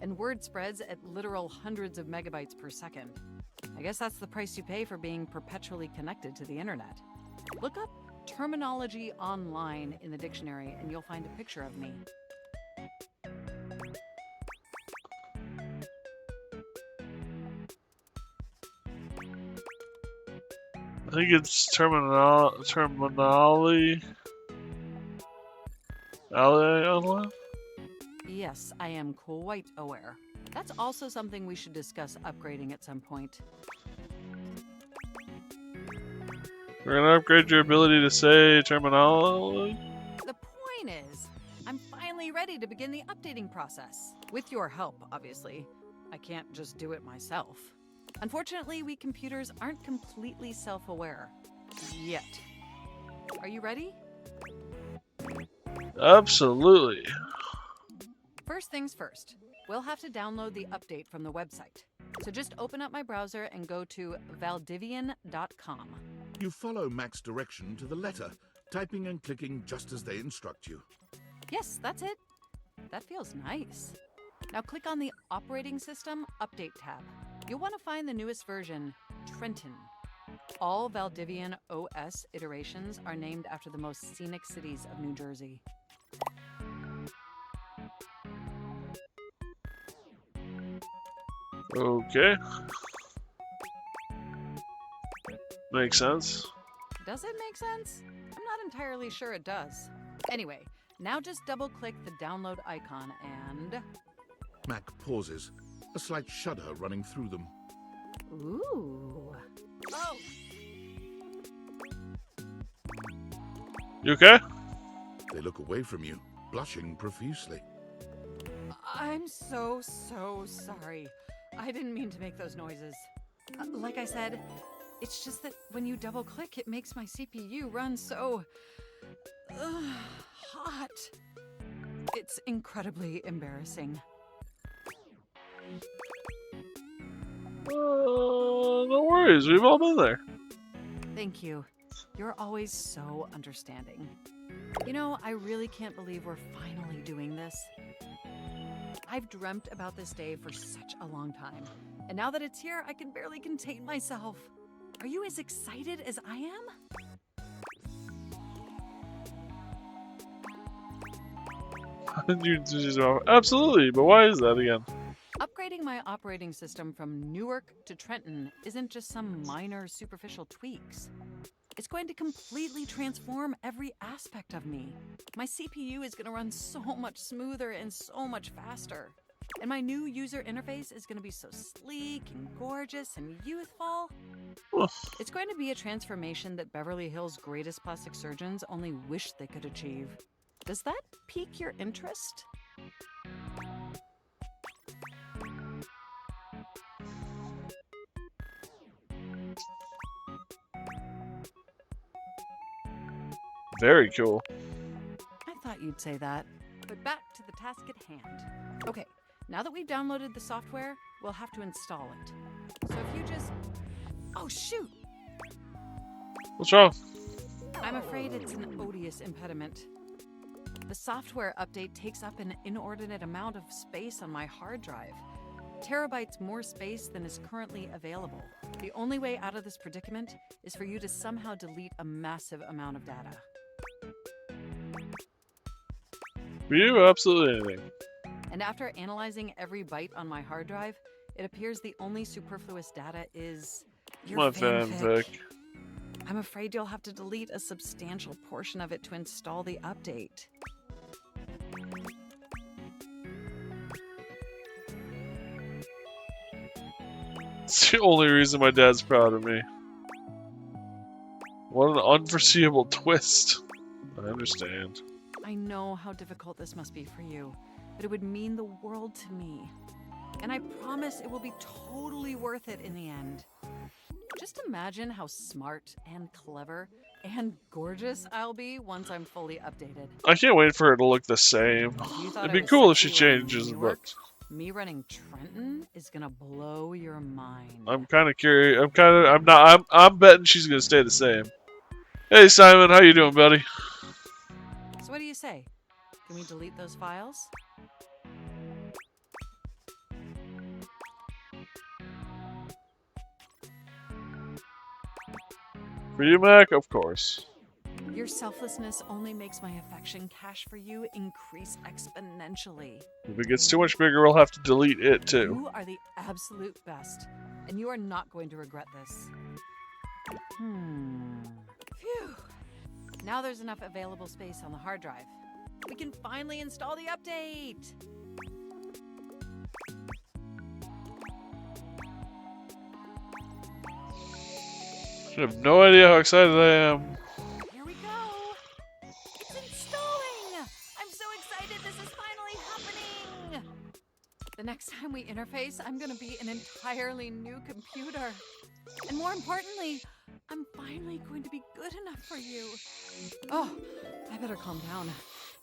And word spreads at literal hundreds of megabytes per second. I guess that's the price you pay for being perpetually connected to the internet. Look up terminology online in the dictionary and you'll find a picture of me. I think it's terminology. Ally online? Yes, I am quite aware. That's also something we should discuss upgrading at some point. We're gonna upgrade your ability to say terminology? The point is, I'm finally ready to begin the updating process. With your help, obviously. I can't just do it myself. Unfortunately, we computers aren't completely self-aware. Yet. Are you ready? Absolutely. First things first. We'll have to download the update from the website. So just open up my browser and go to valdivian.com. You follow Mac's direction to the letter, typing and clicking just as they instruct you. Yes, that's it. That feels nice. Now click on the Operating System Update tab. You'll want to find the newest version, Trenton. All Valdivian OS iterations are named after the most scenic cities of New Jersey. Okay. Makes sense. Does it make sense? I'm not entirely sure it does. Anyway, now just double-click the download icon and... Mac pauses, a slight shudder running through them. Ooh. Oh! You okay? They look away from you, blushing profusely. I'm so sorry. I didn't mean to make those noises. Like I said, it's just that when you double click, it makes my CPU run so hot. It's incredibly embarrassing. No worries, we've all been there. Thank you. You're always so understanding. You know, I really can't believe we're finally doing this. I've dreamt about this day for such a long time, and now that it's here, I can barely contain myself. Are you as excited as I am? Absolutely, but why is that again? Upgrading my operating system from Newark to Trenton isn't just some minor superficial tweaks. It's going to completely transform every aspect of me. My CPU is going to run so much smoother and so much faster. And my new user interface is going to be so sleek and gorgeous and youthful. It's going to be a transformation that Beverly Hills' greatest plastic surgeons only wish they could achieve. Does that pique your interest? Very cool. I thought you'd say that. But back to the task at hand. Okay, now that we've downloaded the software, we'll have to install it. So if you just... Oh, shoot! What's wrong? I'm afraid it's an odious impediment. The software update takes up an inordinate amount of space on my hard drive. Terabytes more space than is currently available. The only way out of this predicament is for you to somehow delete a massive amount of data. For you, absolutely anything. And after analyzing every byte on my hard drive, it appears the only superfluous data is your My fanfic. fanfic. I'm afraid you'll have to delete a substantial portion of it to install the update. It's the only reason my dad's proud of me. What an unforeseeable twist. I understand. I know how difficult this must be for you, but it would mean the world to me. And I promise it will be totally worth it in the end. Just imagine how smart and clever and gorgeous I'll be once I'm fully updated. I can't wait for her to look the same. You thought It'd I be was cool if she sexy running changes, Newark? but Me running Trenton is gonna blow your mind. I'm kind of curious. I'm betting she's gonna stay the same. Hey Simon, how you doing, buddy? So what do you say? Can we delete those files? For you, Mac, of course. Your selflessness only makes my affection cache for you increase exponentially. If it gets too much bigger, we'll have to delete it too. You are the absolute best, and you are not going to regret this. Phew. Now there's enough available space on the hard drive. We can finally install the update! I have no idea how excited I am. Here we go! It's installing! I'm so excited this is finally happening! The next time we interface, I'm gonna be an entirely new computer. And more importantly, I'm finally going to be good enough for you. Oh, I better calm down.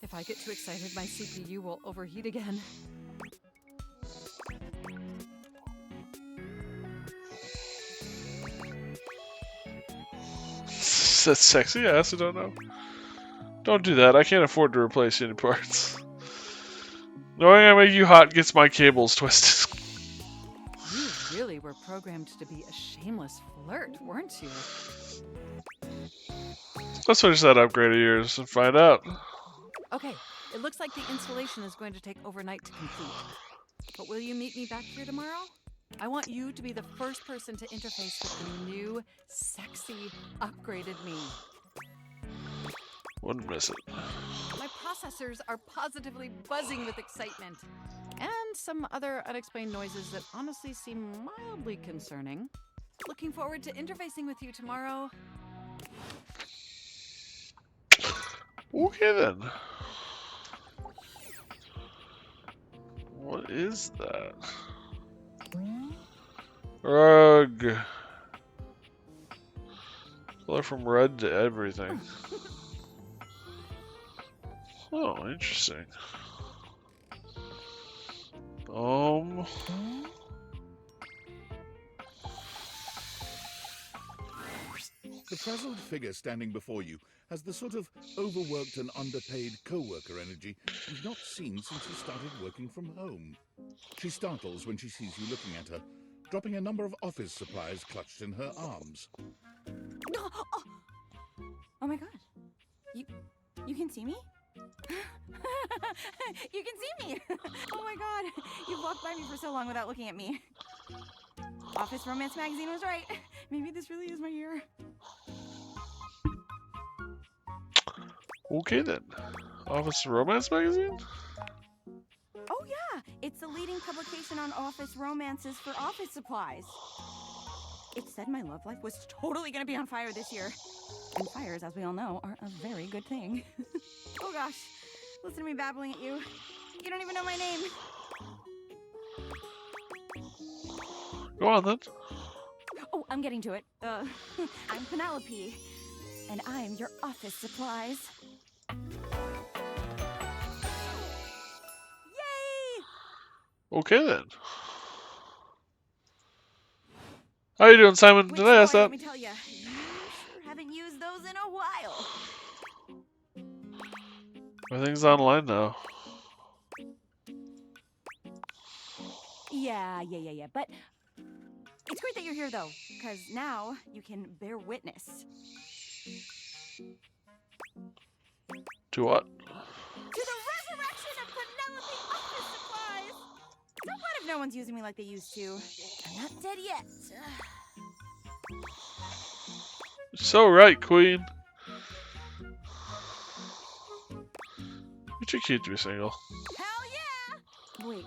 If I get too excited, my CPU will overheat again. That's sexy ass, I don't know. Don't do that, I can't afford to replace any parts. Knowing I make you hot gets my cables twisted. You really were programmed to be a shameless flirt, weren't you? Let's finish that upgrade of yours and find out. Okay, it looks like the installation is going to take overnight to complete. But will you meet me back here tomorrow? I want you to be the first person to interface with the new, sexy, upgraded me. Wouldn't miss it. My processors are positively buzzing with excitement. And some other unexplained noises that honestly seem mildly concerning. Looking forward to interfacing with you tomorrow. Okay then. What is that? Rug. Color from red to everything. Oh, interesting. The frazzled figure standing before you has the sort of overworked and underpaid co-worker energy you've not seen since you started working from home. She startles when she sees you looking at her, dropping a number of office supplies clutched in her arms. Oh my god. You can see me? You can see me! Oh my god. You've walked by me for so long without looking at me. Office Romance Magazine was right. Maybe this really is my year. Okay then. Office Romance Magazine? Oh yeah, it's the leading publication on office romances for office supplies. It said my love life was totally gonna be on fire this year. And fires, as we all know, are a very good thing. Oh gosh, listen to me babbling at you. You don't even know my name. Go on then. Oh, I'm getting to it. I'm Penelope, and I'm your office supplies. Yay! Okay then. How you doing, Simon? Which, Did I ask boy, that? let me tell you, you sure haven't used those in a while. Everything's online now. Yeah. But it's great that you're here, though, because now you can bear witness. To what? To the resurrection of Penelope Office Supplies! So what if no one's using me like they used to? I'm not dead yet. So right, Queen. You're too cute to be single. Hell yeah! Wait.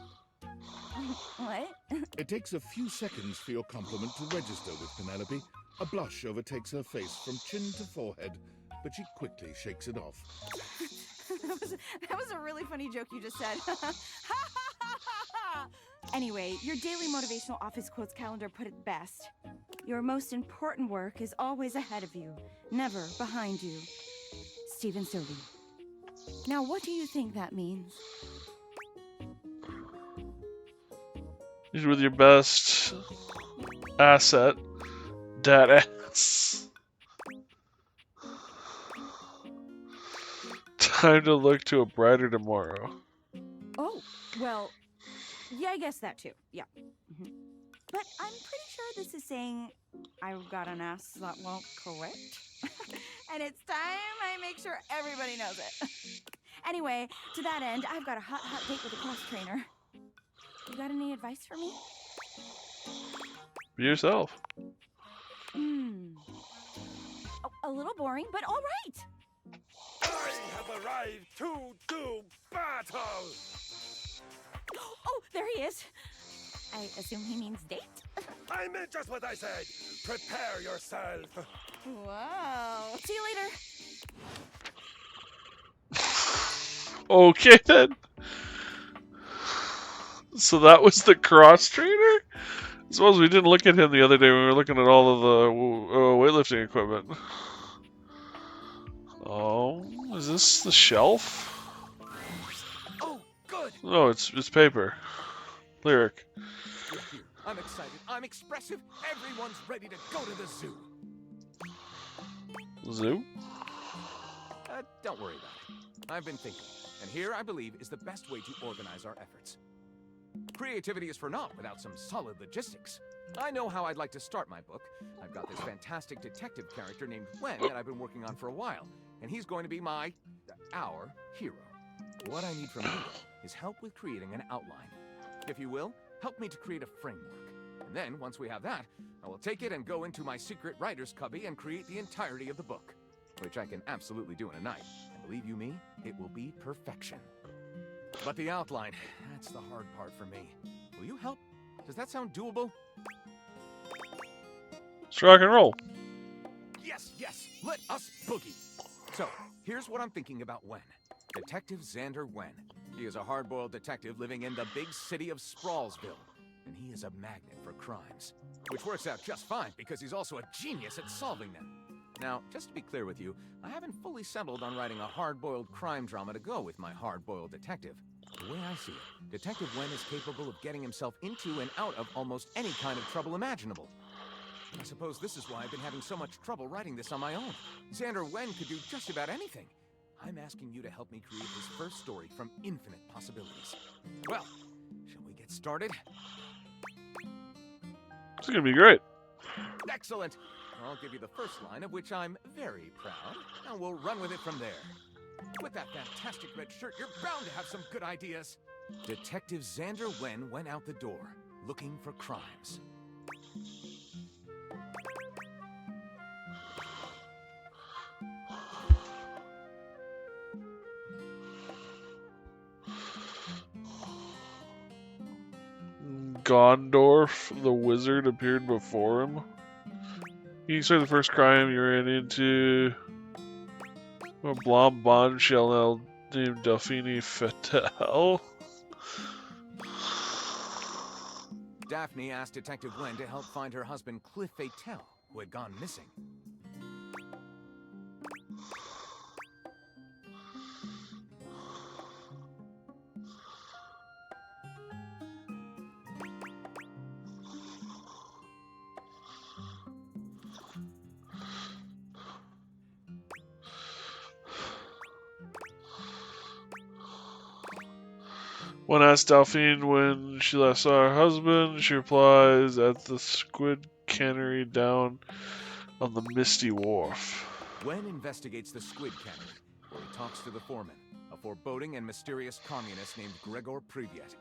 What? It takes a few seconds for your compliment to register with Penelope. A blush overtakes her face from chin to forehead, but she quickly shakes it off. that was a really funny joke you just said. Anyway, your daily motivational office quotes calendar put it best. Your most important work is always ahead of you, never behind you. Stephen Sovey. Now, what do you think that means? You're with your best asset, that ass. Time to look to a brighter tomorrow. Oh, well, yeah, I guess that too. Yeah. But I'm pretty sure this is saying I've got an ass that won't quit. And it's time I make sure everybody knows it. Anyway, to that end, I've got a hot date with a cross trainer. You got any advice for me? Be yourself. A little boring, but all right. I have arrived to do battle! Oh, there he is. I assume he means date? I meant just what I said. Prepare yourself. Wow. See you later. Okay then. So that was the cross trainer? I suppose we didn't look at him the other day when we were looking at all of the weightlifting equipment. Oh, is this the shelf? Oh, good. No, it's paper. Lyric. We're here. I'm excited. I'm expressive. Everyone's ready to go to the zoo. Zoo? Don't worry about it. I've been thinking, and here I believe is the best way to organize our efforts. Creativity is for naught without some solid logistics. I know how I'd like to start my book. I've got this fantastic detective character named Gwen that I've been working on for a while, and he's going to be our hero. What I need from you is help with creating an outline. If you will, help me to create a framework. And then, once we have that, I will take it and go into my secret writer's cubby and create the entirety of the book, which I can absolutely do in a night. And believe you me, it will be perfection. But the outline, that's the hard part for me. Will you help? Does that sound doable? Let's rock and roll. Yes, let us boogie. So, Here's what I'm thinking about Wen. Detective Xander Wen. He is a hard-boiled detective living in the big city of Sprawlsville, and he is a magnet for crimes. Which works out just fine, because he's also a genius at solving them. Now, just to be clear with you, I haven't fully settled on writing a hard-boiled crime drama to go with my hard-boiled detective. The way I see it, Detective Wen is capable of getting himself into and out of almost any kind of trouble imaginable. I suppose this is why I've been having so much trouble writing this on my own. Xander Wen could do just about anything. I'm asking you to help me create his first story from infinite possibilities. Well, shall we get started? It's gonna be great. Excellent! I'll give you the first line, of which I'm very proud, and we'll run with it from there. With that fantastic red shirt, you're bound to have some good ideas. Detective Xander Wen went out the door, looking for crimes. Gondorf, the wizard, appeared before him. He started the first crime you ran into. A blonde bombshell now named Delphine Fatale. Daphne asked Detective Wen to help find her husband Cliff Fatale, who had gone missing. When asked Delphine when she last saw her husband, she replies, at the Squid Cannery down on the Misty Wharf. Wen investigates the Squid Cannery, where he talks to the foreman, a foreboding and mysterious communist named Gregor Privyet.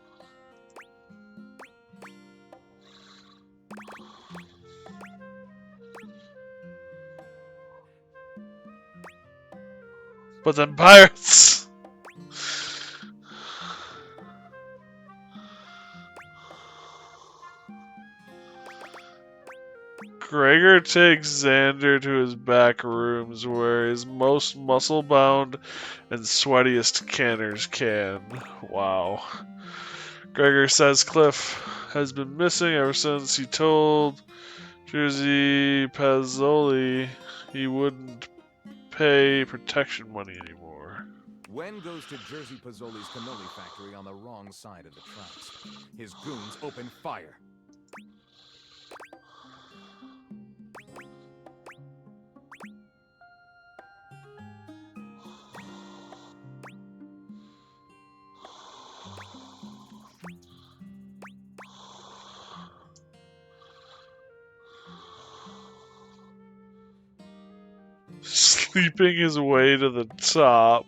But then pirates! Gregor takes Xander to his back rooms where his most muscle-bound and sweatiest canners can. Wow. Gregor says Cliff has been missing ever since he told Jerzy Pazzoli he wouldn't pay protection money anymore. Wen goes to Jerzy Pazzoli's cannoli factory on the wrong side of the tracks. His goons open fire. Sleeping his way to the top.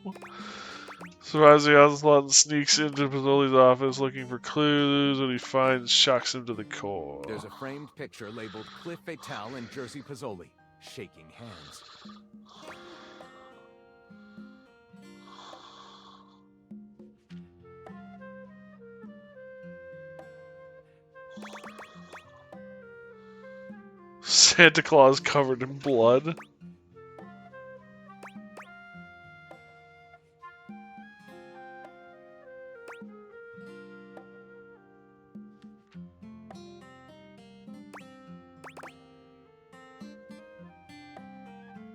Surprising Onslaught sneaks into Pazzoli's office looking for clues. What he finds shocks him to the core. There's a framed picture labeled Cliff Fatale and Jerzy Pazzoli, shaking hands. Santa Claus covered in blood.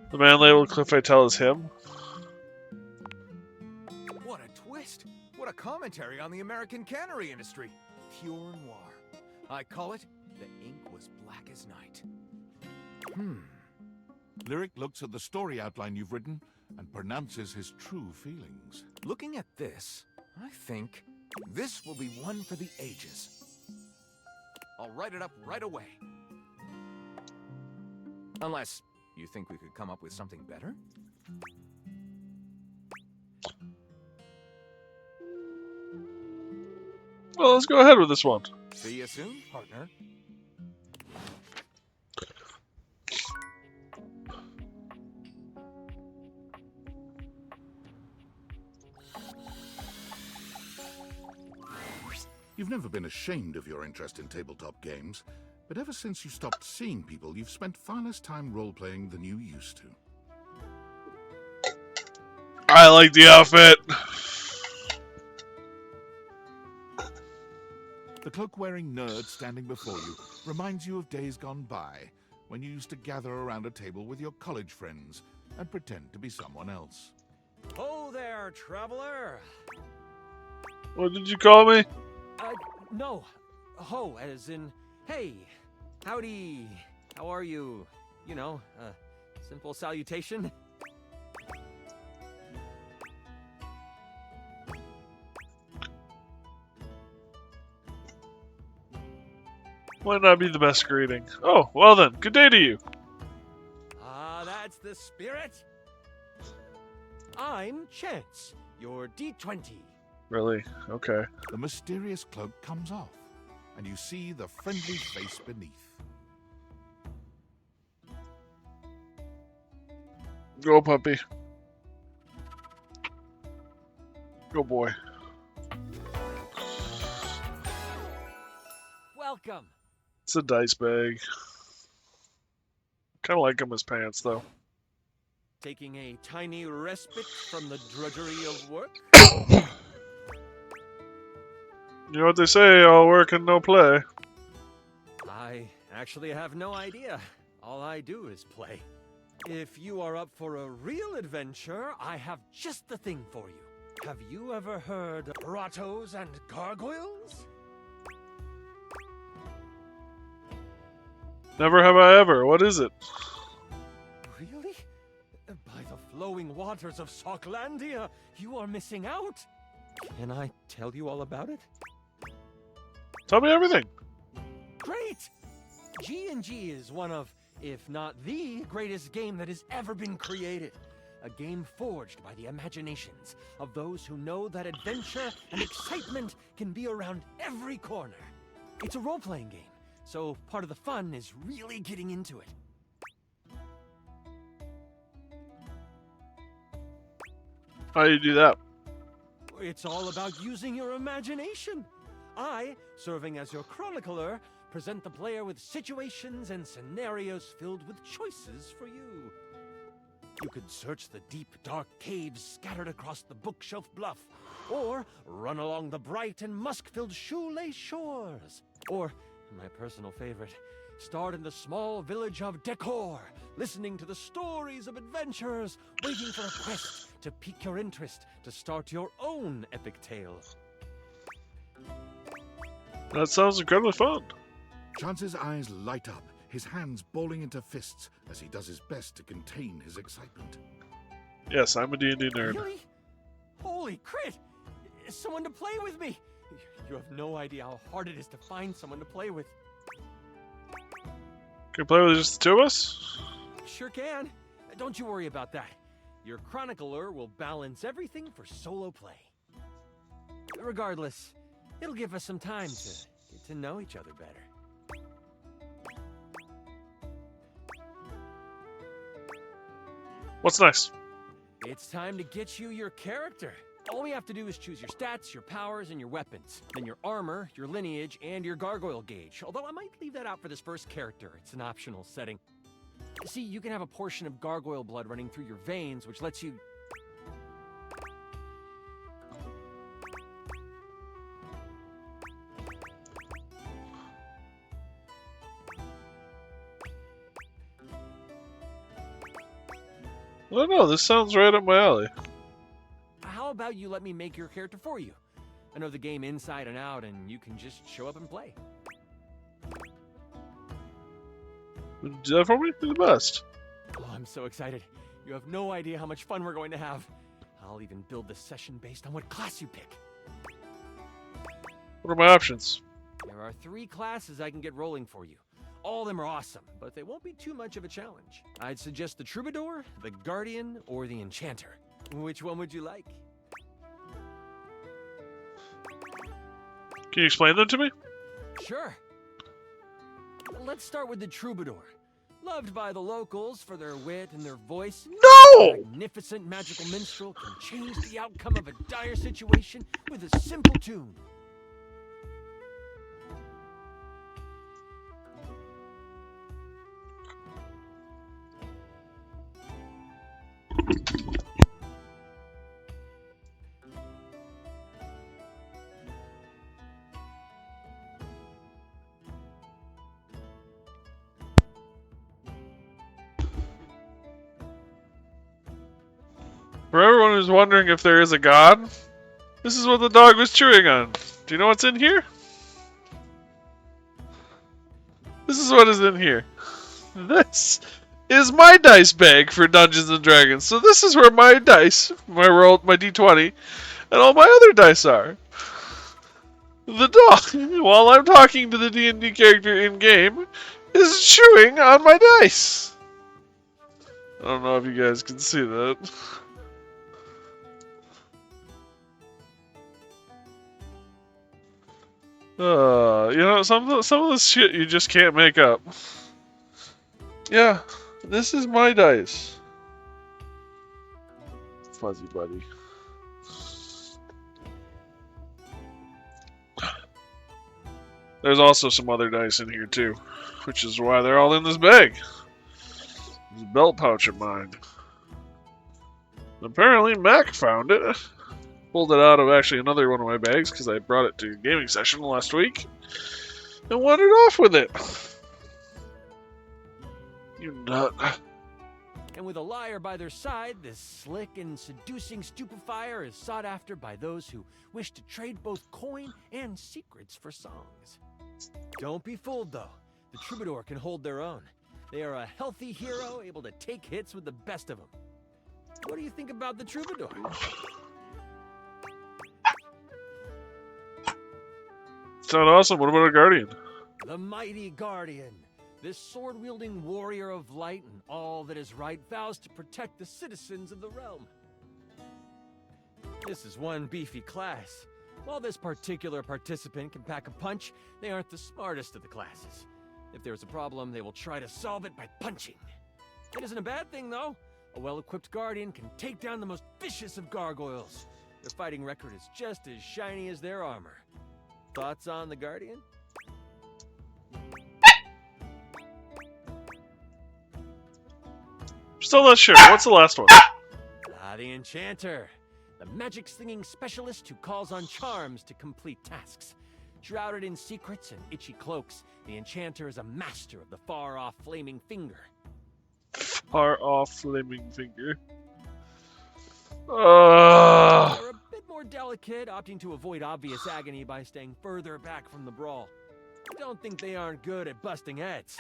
The man labeled Cliff Fatale as him. What a twist! What a commentary on the American cannery industry. Pure noir. I call it The Ink Was Black as Night. Lyric looks at the story outline you've written and pronounces his true feelings. Looking at this, I think this will be one for the ages. I'll write it up right away. Unless you think we could come up with something better? Well, let's go ahead with this one. See you soon, partner. You've never been ashamed of your interest in tabletop games, but ever since you stopped seeing people, you've spent far less time role-playing than you used to. I like the outfit. The cloak-wearing nerd standing before you reminds you of days gone by, when you used to gather around a table with your college friends and pretend to be someone else. Oh there, traveler! What did you call me? No. Ho, as in, hey, howdy, how are you? You know, simple salutation. Might not be the best greeting. Oh, well then, good day to you. Ah, that's the spirit. I'm Chance, your D20. Really? Okay. The mysterious cloak comes off, and you see the friendly face beneath. Go, puppy. Go, boy. Welcome. It's a dice bag. Kind of like him as pants, though. Taking a tiny respite from the drudgery of work? You know what they say, all work and no play. I actually have no idea. All I do is play. If you are up for a real adventure, I have just the thing for you. Have you ever heard grottos and gargoyles? Never have I ever. What is it? Really? By the flowing waters of Socklandia, you are missing out. Can I tell you all about it? Tell me everything. Great! G&G is one of, if not the greatest game that has ever been created. A game forged by the imaginations of those who know that adventure and excitement can be around every corner. It's a role-playing game, so part of the fun is really getting into it. How do you do that? It's all about using your imagination. I, serving as your chronicler, present the player with situations and scenarios filled with choices for you. You could search the deep, dark caves scattered across the bookshelf bluff, or run along the bright and musk-filled shoelace shores, or, my personal favorite, start in the small village of Decor, listening to the stories of adventurers, waiting for a quest to pique your interest to start your own epic tale. That sounds incredibly fun. Chance's eyes light up, his hands balling into fists as he does his best to contain his excitement. Yes, I'm a D&D nerd. Really? Holy crit! Someone to play with me! You have no idea how hard it is to find someone to play with. Can we play with just the two of us? Sure can. Don't you worry about that. Your chronicler will balance everything for solo play. Regardless, it'll give us some time to get to know each other better. What's next? It's time to get you your character. All we have to do is choose your stats, your powers, and your weapons. Then your armor, your lineage, and your gargoyle gauge. Although I might leave that out for this first character. It's an optional setting. See, you can have a portion of gargoyle blood running through your veins, which lets you... I don't know, this sounds right up my alley. How about you let me make your character for you? I know the game inside and out, and you can just show up and play. Would you do that for me? Be the best. Oh, I'm so excited. You have no idea how much fun we're going to have. I'll even build the session based on what class you pick. What are my options? There are 3 classes I can get rolling for you. All of them are awesome, but they won't be too much of a challenge. I'd suggest the Troubadour, the Guardian, or the Enchanter. Which one would you like? Can you explain them to me? Sure. Let's start with the Troubadour. Loved by the locals for their wit and their voice. No! A magnificent magical minstrel can change the outcome of a dire situation with a simple tune. For everyone who's wondering if there is a god, this is what the dog was chewing on. Do you know what's in here? This is what is in here. This is my dice bag for Dungeons and Dragons. So this is where my dice, my roll, my D20, and all my other dice are. The dog, while I'm talking to the D&D character in-game, is chewing on my dice. I don't know if you guys can see that. You know, some of this shit you just can't make up. Yeah, this is my dice. Fuzzy buddy. There's also some other dice in here too, which is why they're all in this bag. This belt pouch of mine. Apparently Mac found it. Pulled it out of actually another one of my bags because I brought it to a gaming session last week and wandered off with it. You nut. And with a liar by their side, this slick and seducing stupefier is sought after by those who wish to trade both coin and secrets for songs. Don't be fooled, though. The Troubadour can hold their own. They are a healthy hero, able to take hits with the best of them. What do you think about the Troubadour? Sound awesome. What about a Guardian? The mighty Guardian. This sword-wielding warrior of light and all that is right vows to protect the citizens of the realm. This is one beefy class. While this particular participant can pack a punch, they aren't the smartest of the classes. If there's a problem, they will try to solve it by punching. It isn't a bad thing, though. A well-equipped Guardian can take down the most vicious of gargoyles. Their fighting record is just as shiny as their armor. Thoughts on the Guardian? Still not sure. What's the last one? The Enchanter. The magic-slinging specialist who calls on charms to complete tasks. Shrouded in secrets and itchy cloaks, the Enchanter is a master of the far-off flaming finger. Far-off flaming finger. They're a bit more delicate, opting to avoid obvious agony by staying further back from the brawl. Don't think they aren't good at busting heads.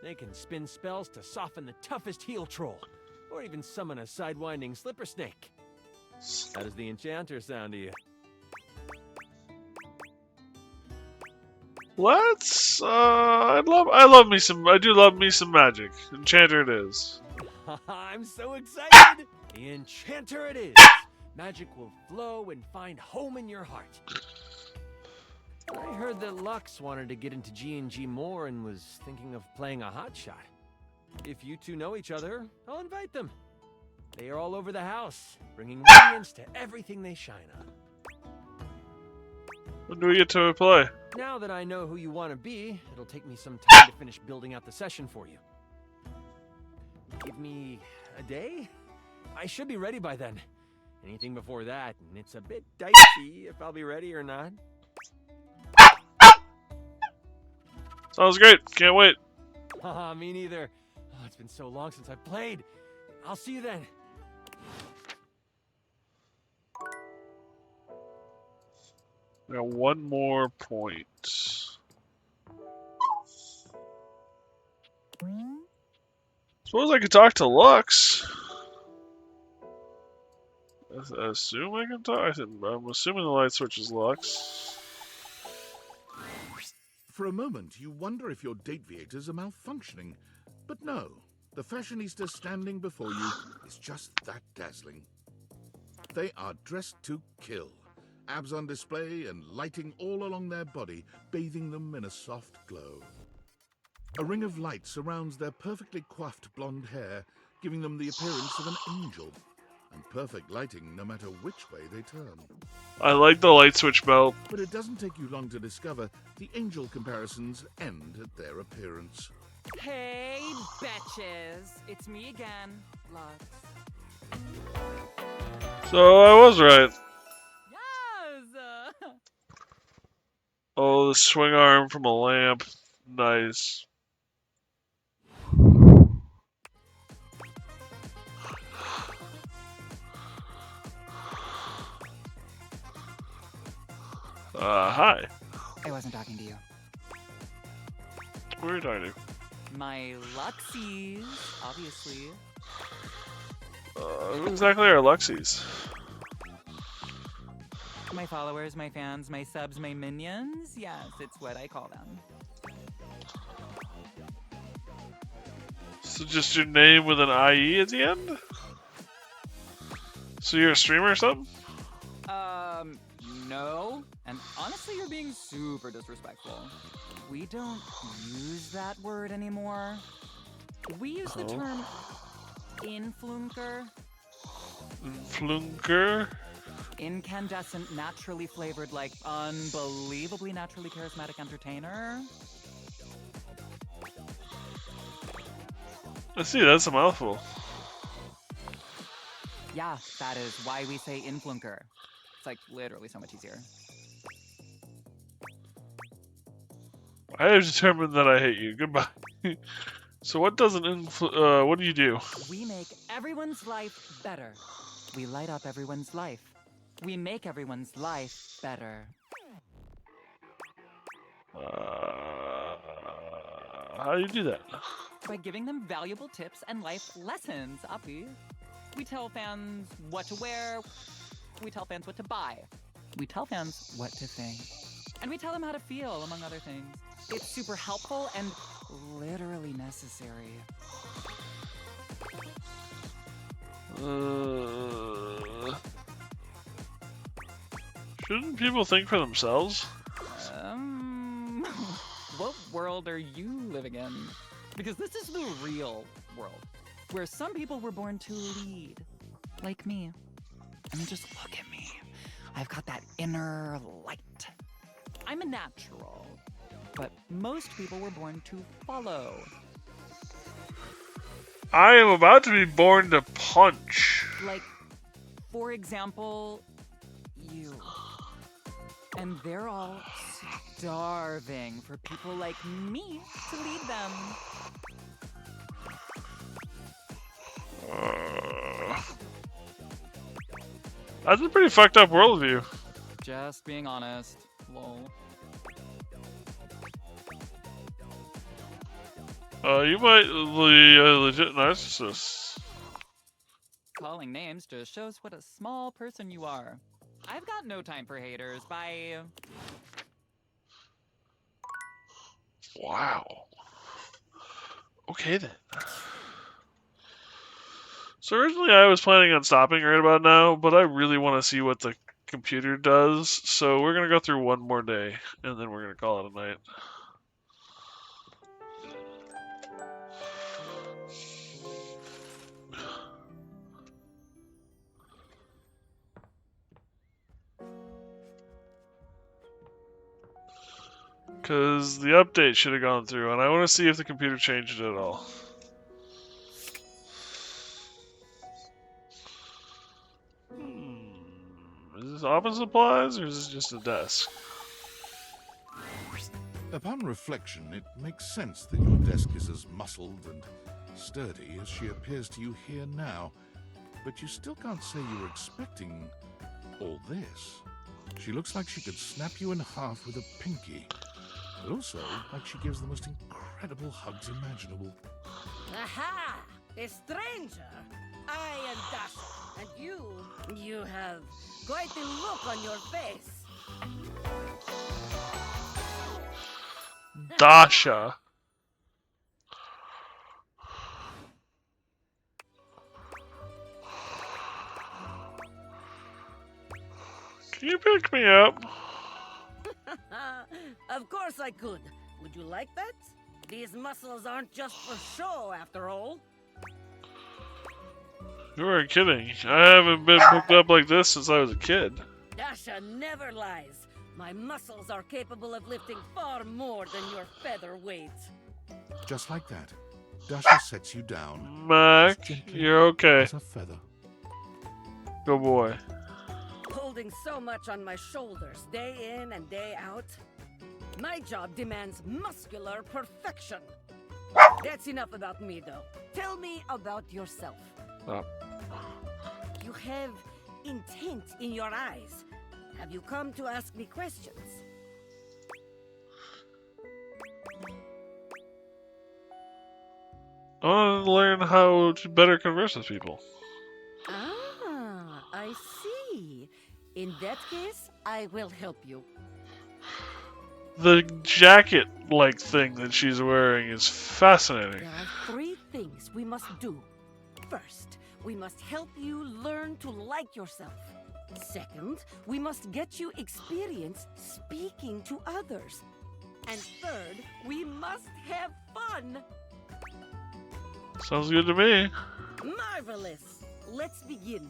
They can spin spells to soften the toughest heel troll, or even summon a sidewinding slipper snake. How does the Enchanter sound to you? Let's. I love me some. I do love me some magic. Enchanter it is. I'm so excited! The Enchanter it is. Magic will flow and find home in your heart. I heard that Lux wanted to get into G&G more and was thinking of playing a hotshot. If you two know each other, I'll invite them. They are all over the house, bringing radiance to everything they shine on. When do we get to play? Now that I know who you want to be, it'll take me some time to finish building out the session for you. Give me a day? I should be ready by then. Anything before that, and it's a bit dicey if I'll be ready or not. Sounds great. Can't wait. Haha, me neither. Oh, it's been so long since I've played. I'll see you then. Got one more point. Suppose I could talk to Lux. I assume I can talk. I'm assuming the light switch is Lux. For a moment, you wonder if your Dateviators are malfunctioning. But no, the fashionista standing before you is just that dazzling. They are dressed to kill. Abs on display and lighting all along their body, bathing them in a soft glow. A ring of light surrounds their perfectly coiffed blonde hair, giving them the appearance of an angel. And perfect lighting no matter which way they turn. I like the light switch belt. But it doesn't take you long to discover the angel comparisons end at their appearance. Hey, betches. It's me again, Lux. So I was right. Yes! Oh, the swing arm from a lamp. Nice. Hi. I wasn't talking to you. Who are you talking to? My Luxies, obviously. Who exactly are Luxies? My followers, my fans, my subs, my minions. Yes, it's what I call them. So just your name with an IE at the end? So you're a streamer or something? No. And honestly, you're being super disrespectful. We don't use that word anymore. We use the term influnker. Influnker? Incandescent, naturally flavored, like unbelievably naturally charismatic entertainer. I see, that's a mouthful. Yeah, that is why we say influnker. It's like literally so much easier. I have determined that I hate you. Goodbye. So what does what do you do? We make everyone's life better. We light up everyone's life. We make everyone's life better. How do you do that? By giving them valuable tips and life lessons, Appy. We tell fans what to wear. We tell fans what to buy. We tell fans what to think. And we tell them how to feel, among other things. It's super helpful and literally necessary. Shouldn't people think for themselves? What world are you living in? Because this is the real world, where some people were born to lead, like me. I mean, just look at me. I've got that inner light. I'm a natural, but most people were born to follow. I am about to be born to punch. Like, for example, you. And they're all starving for people like me to lead them. That's a pretty fucked up worldview. Just being honest. Lol. You might be a legit narcissist. Calling names just shows what a small person you are. I've got no time for haters. Bye. Wow. Okay then. So originally I was planning on stopping right about now, but I really want to see what the computer does, so we're going to go through one more day, and then we're going to call it a night. Because the update should have gone through, and I want to see if the computer changed it at all. Is this office supplies, or is this just a desk? Upon reflection, it makes sense that your desk is as muscled and sturdy as she appears to you here now. But you still can't say you were expecting all this. She looks like she could snap you in half with a pinky. But also, like she gives the most incredible hugs imaginable. Aha! A stranger! I am Dasha, and you have quite the look on your face. Dasha. Can you pick me up? Of course I could. Would you like that? These muscles aren't just for show, after all. You are kidding. I haven't been picked up like this since I was a kid. Dasha never lies. My muscles are capable of lifting far more than your feather weight. Just like that, Dasha sets you down. Mac, you're okay. As a feather. Good boy. Holding so much on my shoulders, day in and day out. My job demands muscular perfection. That's enough about me, though. Tell me about yourself. You have intent in your eyes. Have you come to ask me questions? I want to learn how to better converse with people. Ah, I see. In that case, I will help you. The jacket-like thing that she's wearing is fascinating. There are 3 things we must do. First, we must help you learn to like yourself. Second, we must get you experience speaking to others. And third, we must have fun. Sounds good to me. Marvelous. Let's begin.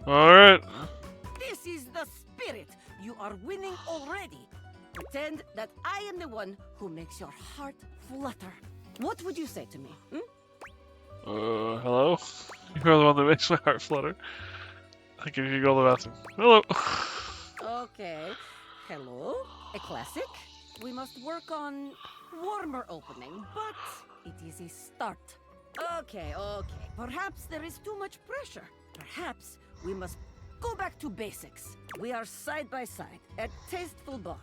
Alright. This is the spirit. You are winning already. Pretend that I am the one who makes your heart flutter. What would you say to me? Hello? You're the one that makes my heart flutter. I think you can go to the bathroom. Hello. Okay. Hello? A classic? We must work on warmer opening, but it is a start. Okay. Perhaps there is too much pressure. Perhaps we must go back to basics. We are side by side at Tasteful Bar.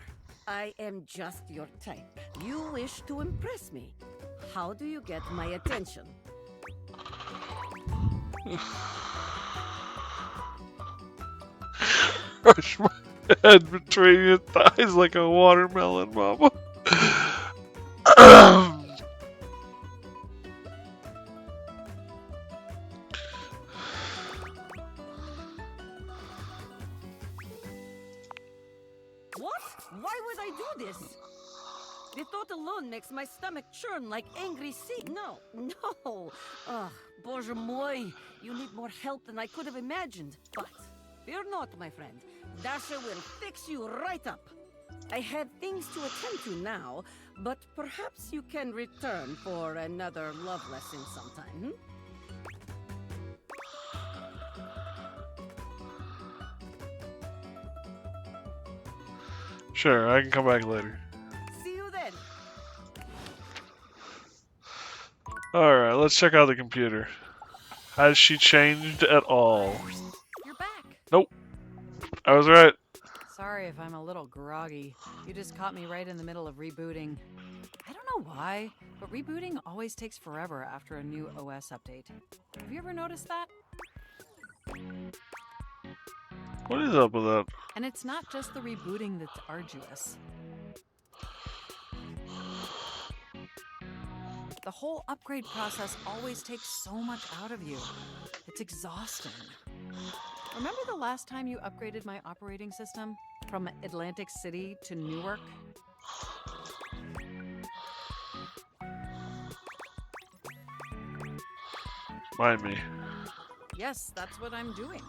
I am just your type. You wish to impress me. How do you get my attention? Crush my head between your thighs like a watermelon, mama. What? Why would I do this? The thought alone makes my stomach churn like angry sea. No. Ugh, Bоже mой, you need more help than I could have imagined. But fear not, my friend. Dasha will fix you right up. I have things to attend to now, but perhaps you can return for another love lesson sometime, Sure, I can come back later. See you then. Alright, let's check out the computer. Has she changed at all? You're back. Nope. I was right. Sorry if I'm a little groggy. You just caught me right in the middle of rebooting. I don't know why, but rebooting always takes forever after a new OS update. Have you ever noticed that? What is up with that? And it's not just the rebooting that's arduous. The whole upgrade process always takes so much out of you. It's exhausting. Remember the last time you upgraded my operating system from Atlantic City to Newark? Mind me. Yes, that's what I'm doing.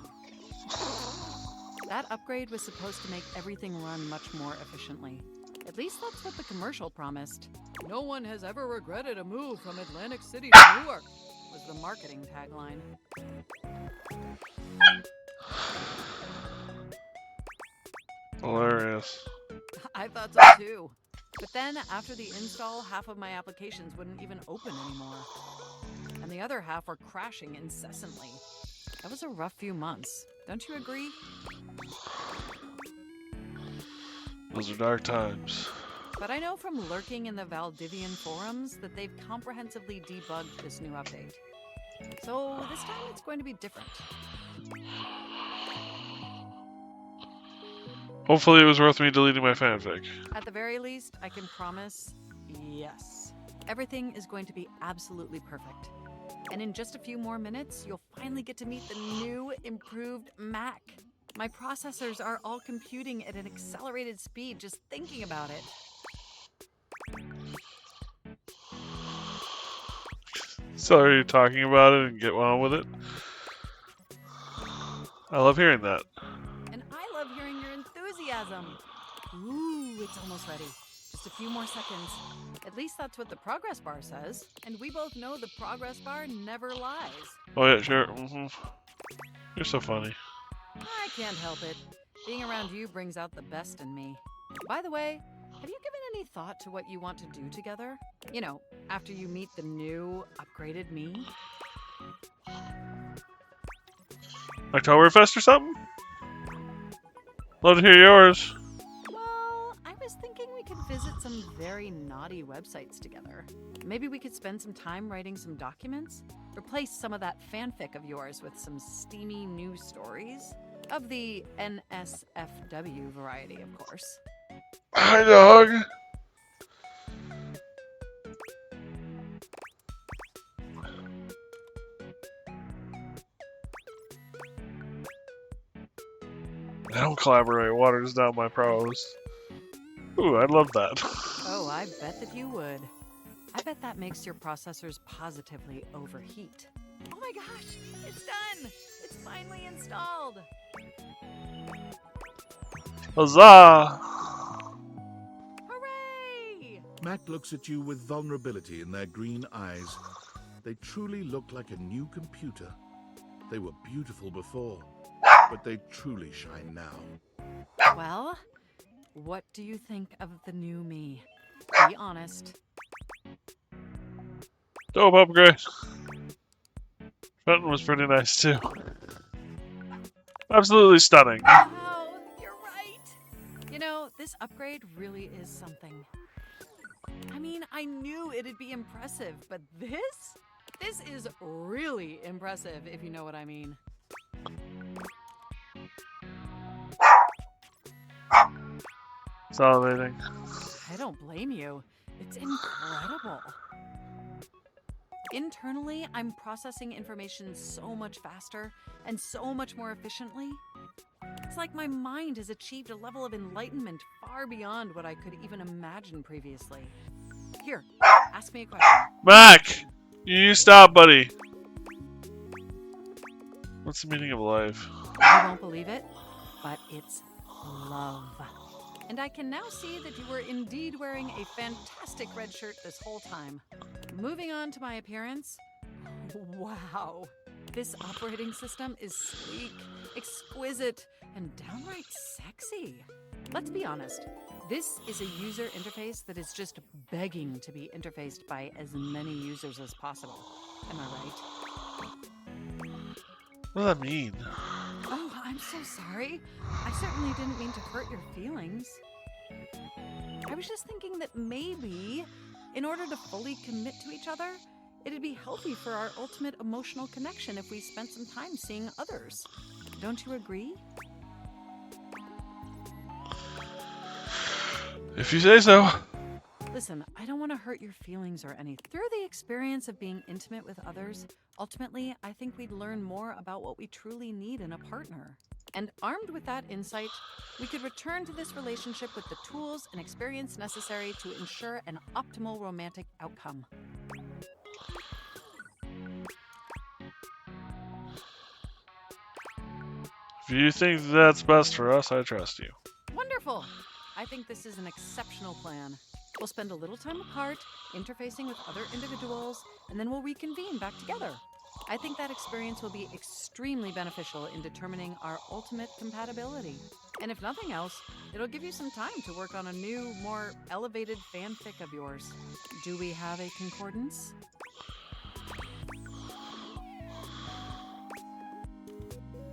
That upgrade was supposed to make everything run much more efficiently. At least that's what the commercial promised. No one has ever regretted a move from Atlantic City to Newark, was the marketing tagline. Hilarious. I thought so too. But then, after the install, half of my applications wouldn't even open anymore. And the other half were crashing incessantly. That was a rough few months. Don't you agree? Those are dark times. But I know from lurking in the Valdivian forums that they've comprehensively debugged this new update. So this time it's going to be different. Hopefully it was worth me deleting my fanfic. At the very least, I can promise, yes. Everything is going to be absolutely perfect. And in just a few more minutes, you'll finally get to meet the new, improved Mac. My processors are all computing at an accelerated speed just thinking about it. So are you talking about it and get on with it? I love hearing that. And I love hearing your enthusiasm. Ooh, it's almost ready. Just a few more seconds. At least that's what the progress bar says. And we both know the progress bar never lies. Oh yeah, sure. You're so funny. I can't help it. Being around you brings out the best in me. By the way, have you given any thought to what you want to do together? You know, after you meet the new, upgraded me? Oktoberfest or something? Love to hear yours. Well, I was thinking we could visit some very naughty websites together. Maybe we could spend some time writing some documents? Replace some of that fanfic of yours with some steamy new stories? Of the NSFW variety, of course. Hi, dog. I don't collaborate. Waters down my prose. Ooh, I love that. Oh, I bet that you would. I bet that makes your processors positively overheat. Oh my gosh, it's done! It's finally installed! Huzzah! Hooray! Mac looks at you with vulnerability in their green eyes. They truly look like a new computer. They were beautiful before, but they truly shine now. Well, what do you think of the new me? Be honest. Dope upgrade. Fenton was pretty nice too. Absolutely stunning. Wow, you're right. You know, this upgrade really is something. I mean, I knew it'd be impressive, but this is really impressive, if you know what I mean. Salivating. I don't blame you. It's incredible. Internally, I'm processing information so much faster and so much more efficiently. It's like my mind has achieved a level of enlightenment far beyond what I could even imagine previously. Here, ask me a question. Mac! You stop, buddy. What's the meaning of life? You won't believe it, but it's love. And I can now see that you were indeed wearing a fantastic red shirt this whole time. Moving on to my appearance. Wow. This operating system is sleek, exquisite, and downright sexy. Let's be honest. This is a user interface that is just begging to be interfaced by as many users as possible. Am I right? What does that mean? Oh, I'm so sorry. I certainly didn't mean to hurt your feelings. I was just thinking that maybe, in order to fully commit to each other, it'd be healthy for our ultimate emotional connection if we spent some time seeing others. Don't you agree? If you say so. Listen, I don't want to hurt your feelings or anything. Through the experience of being intimate with others, ultimately, I think we'd learn more about what we truly need in a partner. And armed with that insight, we could return to this relationship with the tools and experience necessary to ensure an optimal romantic outcome. If you think that's best for us, I trust you. Wonderful! I think this is an exceptional plan. We'll spend a little time apart, interfacing with other individuals, and then we'll reconvene back together. I think that experience will be extremely beneficial in determining our ultimate compatibility. And if nothing else, it'll give you some time to work on a new, more elevated fanfic of yours. Do we have a concordance?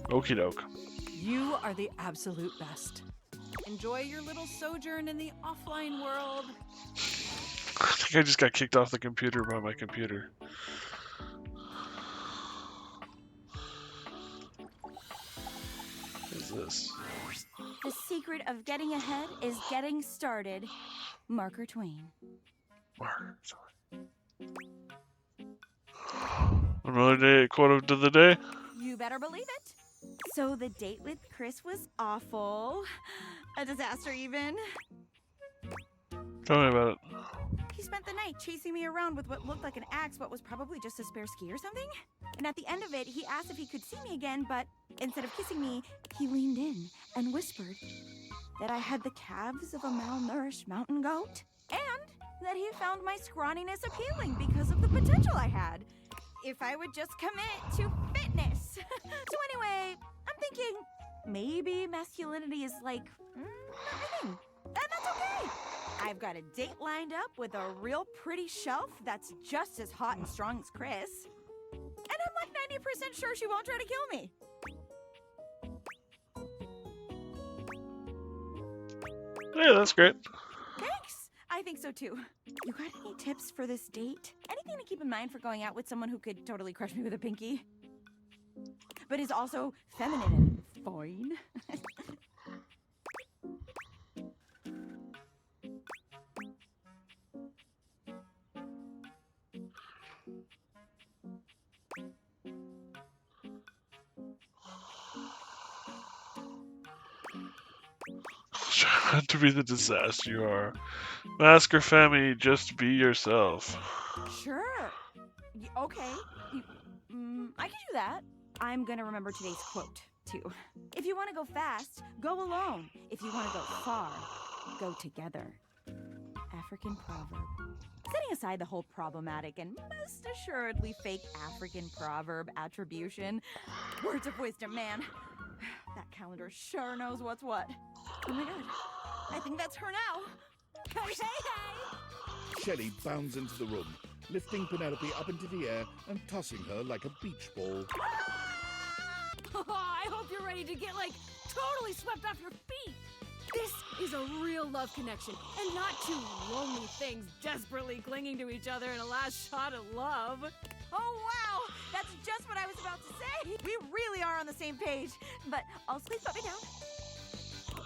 Okie doke. You are the absolute best. Enjoy your little sojourn in the offline world. I think I just got kicked off the computer by my computer. What is this? The secret of getting ahead is getting started. Marker Twain. Another day, quote of the day. You better believe it. So the date with Chris was awful. A disaster even. Tell me about it. He spent the night chasing me around with what looked like an axe but was probably just a spare ski or something. And at the end of it, he asked if he could see me again, but instead of kissing me, he leaned in and whispered that I had the calves of a malnourished mountain goat and that he found my scrawniness appealing because of the potential I had if I would just commit to fitness. So anyway, I'm thinking maybe masculinity is like not my thing. And that's okay. I've got a date lined up with a real pretty shelf that's just as hot and strong as Chris. And I'm like 90% sure she won't try to kill me. Yeah, that's great. Thanks. I think so too. You got any tips for this date? Anything to keep in mind for going out with someone who could totally crush me with a pinky? But is also feminine and fine. Try not to be the disaster you are. Mask or Femi, just be yourself. Sure. Okay. I can do that. I'm gonna remember today's quote, too. If you want to go fast, go alone. If you want to go far, go together. African proverb. Setting aside the whole problematic and most assuredly fake African proverb attribution, words of wisdom, man. That calendar sure knows what's what. Oh my god. I think that's her now. Hey, hey, hey! Shelley bounds into the room, lifting Penelope up into the air and tossing her like a beach ball. I hope you're ready to get, like, totally swept off your feet. This is a real love connection, and not two lonely things desperately clinging to each other in a last shot of love. Oh, wow! That's just what I was about to say! We really are on the same page. But also, please put me down.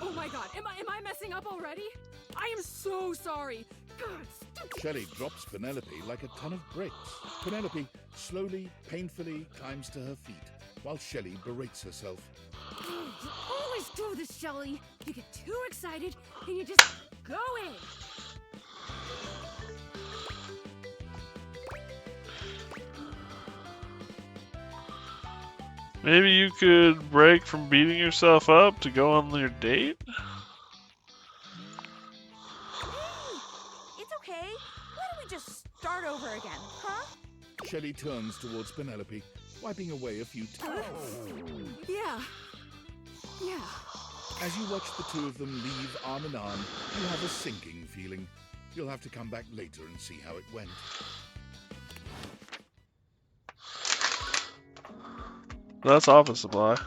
Oh my god, am I messing up already? I am so sorry. God, stupid. Shelley drops Penelope like a ton of bricks. Penelope slowly, painfully climbs to her feet, while Shelley berates herself. You always do this, Shelley. You get too excited, and you just go in. Maybe you could break from beating yourself up to go on your date? It's okay. Why don't we just start over again, huh? Shelley turns towards Penelope, wiping away a few tears. Yeah. As you watch the two of them leave arm in arm, you have a sinking feeling. You'll have to come back later and see how it went. That's office supply.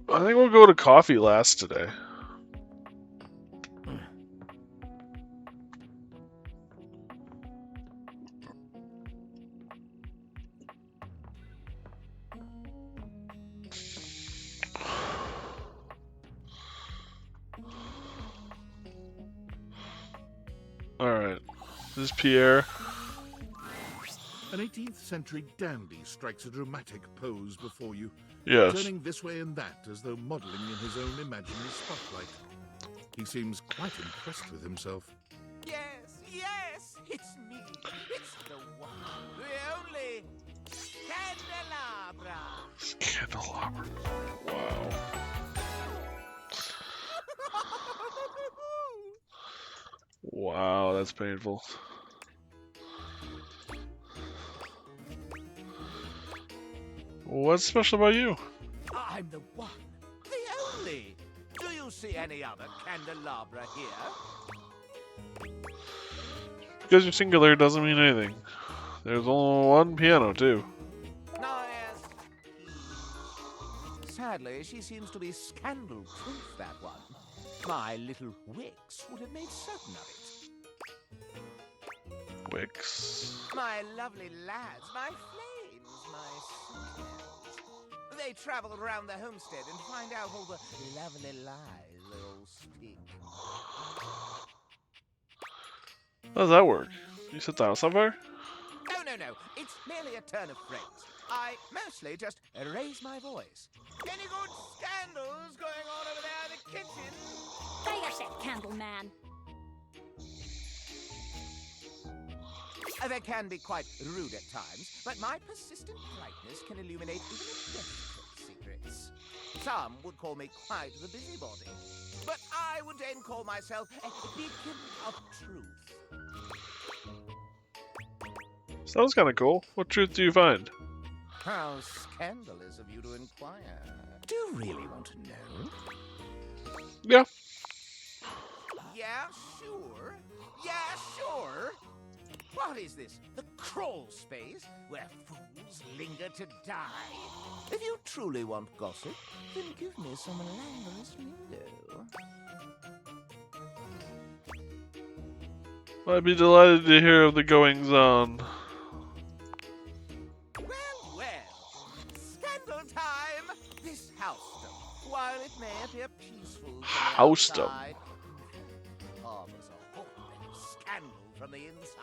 I think we'll go to coffee last today. Alright. This is Pierre. An 18th century dandy strikes a dramatic pose before you, Yes. turning this way and that as though modelling in his own imaginary spotlight. He seems quite impressed with himself. Yes, it's me. It's the one, the only Candelabra. Candelabra. Wow. Wow, that's painful. What's special about you? I'm the one, the only. Do you see any other candelabra here? Because you're singular doesn't mean anything. There's only one piano, too. No, yes. Sadly, she seems to be scandal-proof, that one. My little Wix would have made certain of it. Wix. My lovely lads, my flames, my sweethearts. They travel around the homestead and find out all the lovely lies they all speak. How does that work? You set the house on fire? No. It's merely a turn of phrase. I mostly just raise my voice. Any good scandals going on over there in the kitchen? Stay yourself, Candleman. They can be quite rude at times, but my persistent brightness can illuminate even the deepest secrets. Some would call me quite the busybody, but I would then call myself a beacon of truth. Sounds kind of cool. What truth do you find? How scandalous of you to inquire. Do you really want to know? Yeah. Yeah, sure. What is this? The crawl space where fools linger to die? If you truly want gossip, then give me some languorous lingo. I'd be delighted to hear of the goings-on. Well, scandal time! This house, while it may appear peaceful from the Houston. outside, harbors a horrible scandal from the inside.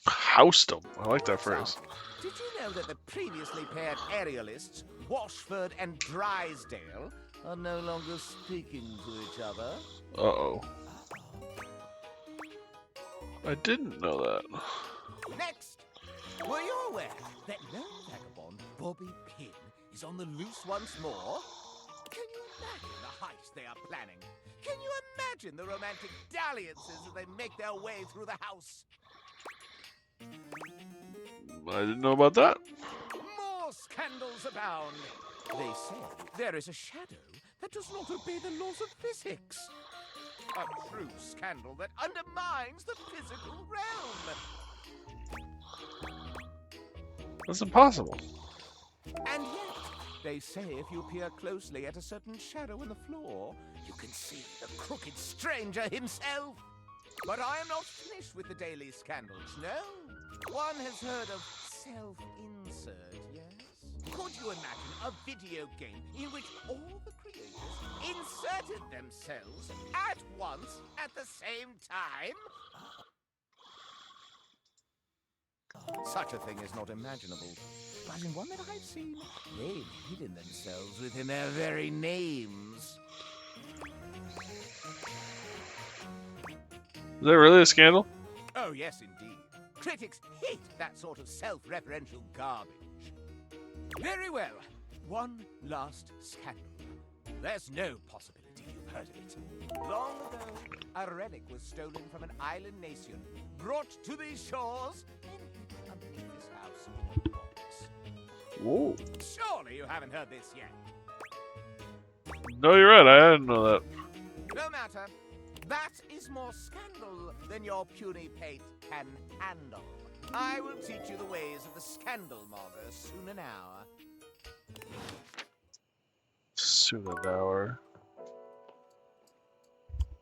Housed 'em. I like that phrase. Did you know that the previously paired aerialists, Washford and Drysdale, are no longer speaking to each other? Uh-oh. I didn't know that. Next, were you aware that lone vagabond Bobby Pin is on the loose once more? Can you imagine the heist they are planning? Can you imagine the romantic dalliances as they make their way through the house? I didn't know about that. More scandals abound. They say there is a shadow that does not obey the laws of physics. A true scandal that undermines the physical realm. That's impossible. And yet, they say if you peer closely at a certain shadow in the floor, you can see the crooked stranger himself. But I am not finished with the daily scandals, no. One has heard of self-insert, yes? Could you imagine a video game in which all the creators inserted themselves at once at the same time? Such a thing is not imaginable. But in one that I've seen, they've hidden themselves within their very names. Is that really a scandal? Oh, yes, indeed. Critics hate that sort of self-referential garbage. Very well. One last scandal. There's no possibility you've heard of it. Long ago, a relic was stolen from an island nation, brought to these shores, and hidden underneath this house in a box. Whoa. Surely you haven't heard this yet. No, you're right. I didn't know that. No matter. That is more scandal than your puny pate can handle. I will teach you the ways of the scandal monger soon an hour. Soon an hour.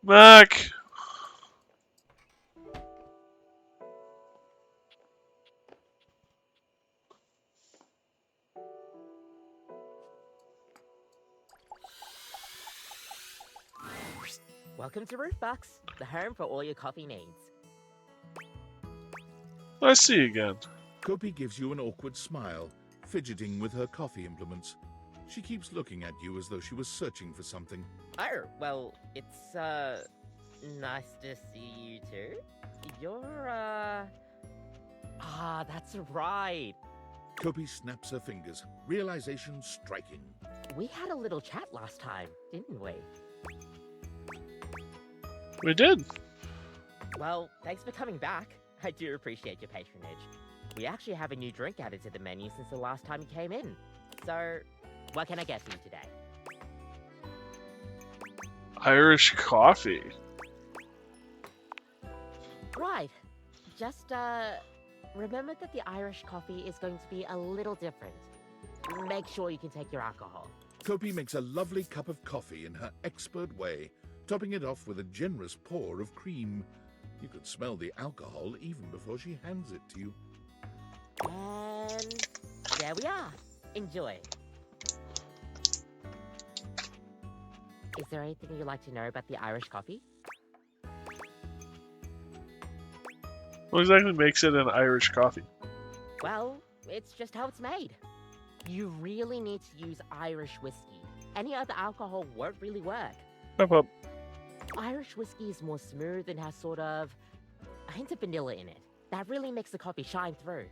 Mac! Welcome to Roofbox, the home for all your coffee needs. I see you again. Kopi gives you an awkward smile, fidgeting with her coffee implements. She keeps looking at you as though she was searching for something. Oh, well, it's, nice to see you too. You're, that's right. Kopi snaps her fingers, realization striking. We had a little chat last time, didn't we? We did. Well, thanks for coming back. I do appreciate your patronage. We actually have a new drink added to the menu since the last time you came in. So, what can I get for you today? Irish coffee. Right. Just, remember that the Irish coffee is going to be a little different. Make sure you can take your alcohol. Kopi makes a lovely cup of coffee in her expert way, topping it off with a generous pour of cream. You could smell the alcohol even before she hands it to you. And there we are. Enjoy. Is there anything you'd like to know about the Irish coffee? What exactly makes it an Irish coffee? Well, it's just how it's made. You really need to use Irish whiskey. Any other alcohol won't really work. Up. Irish whiskey is more smooth and has sort of a hint of vanilla in it. That really makes the coffee shine through.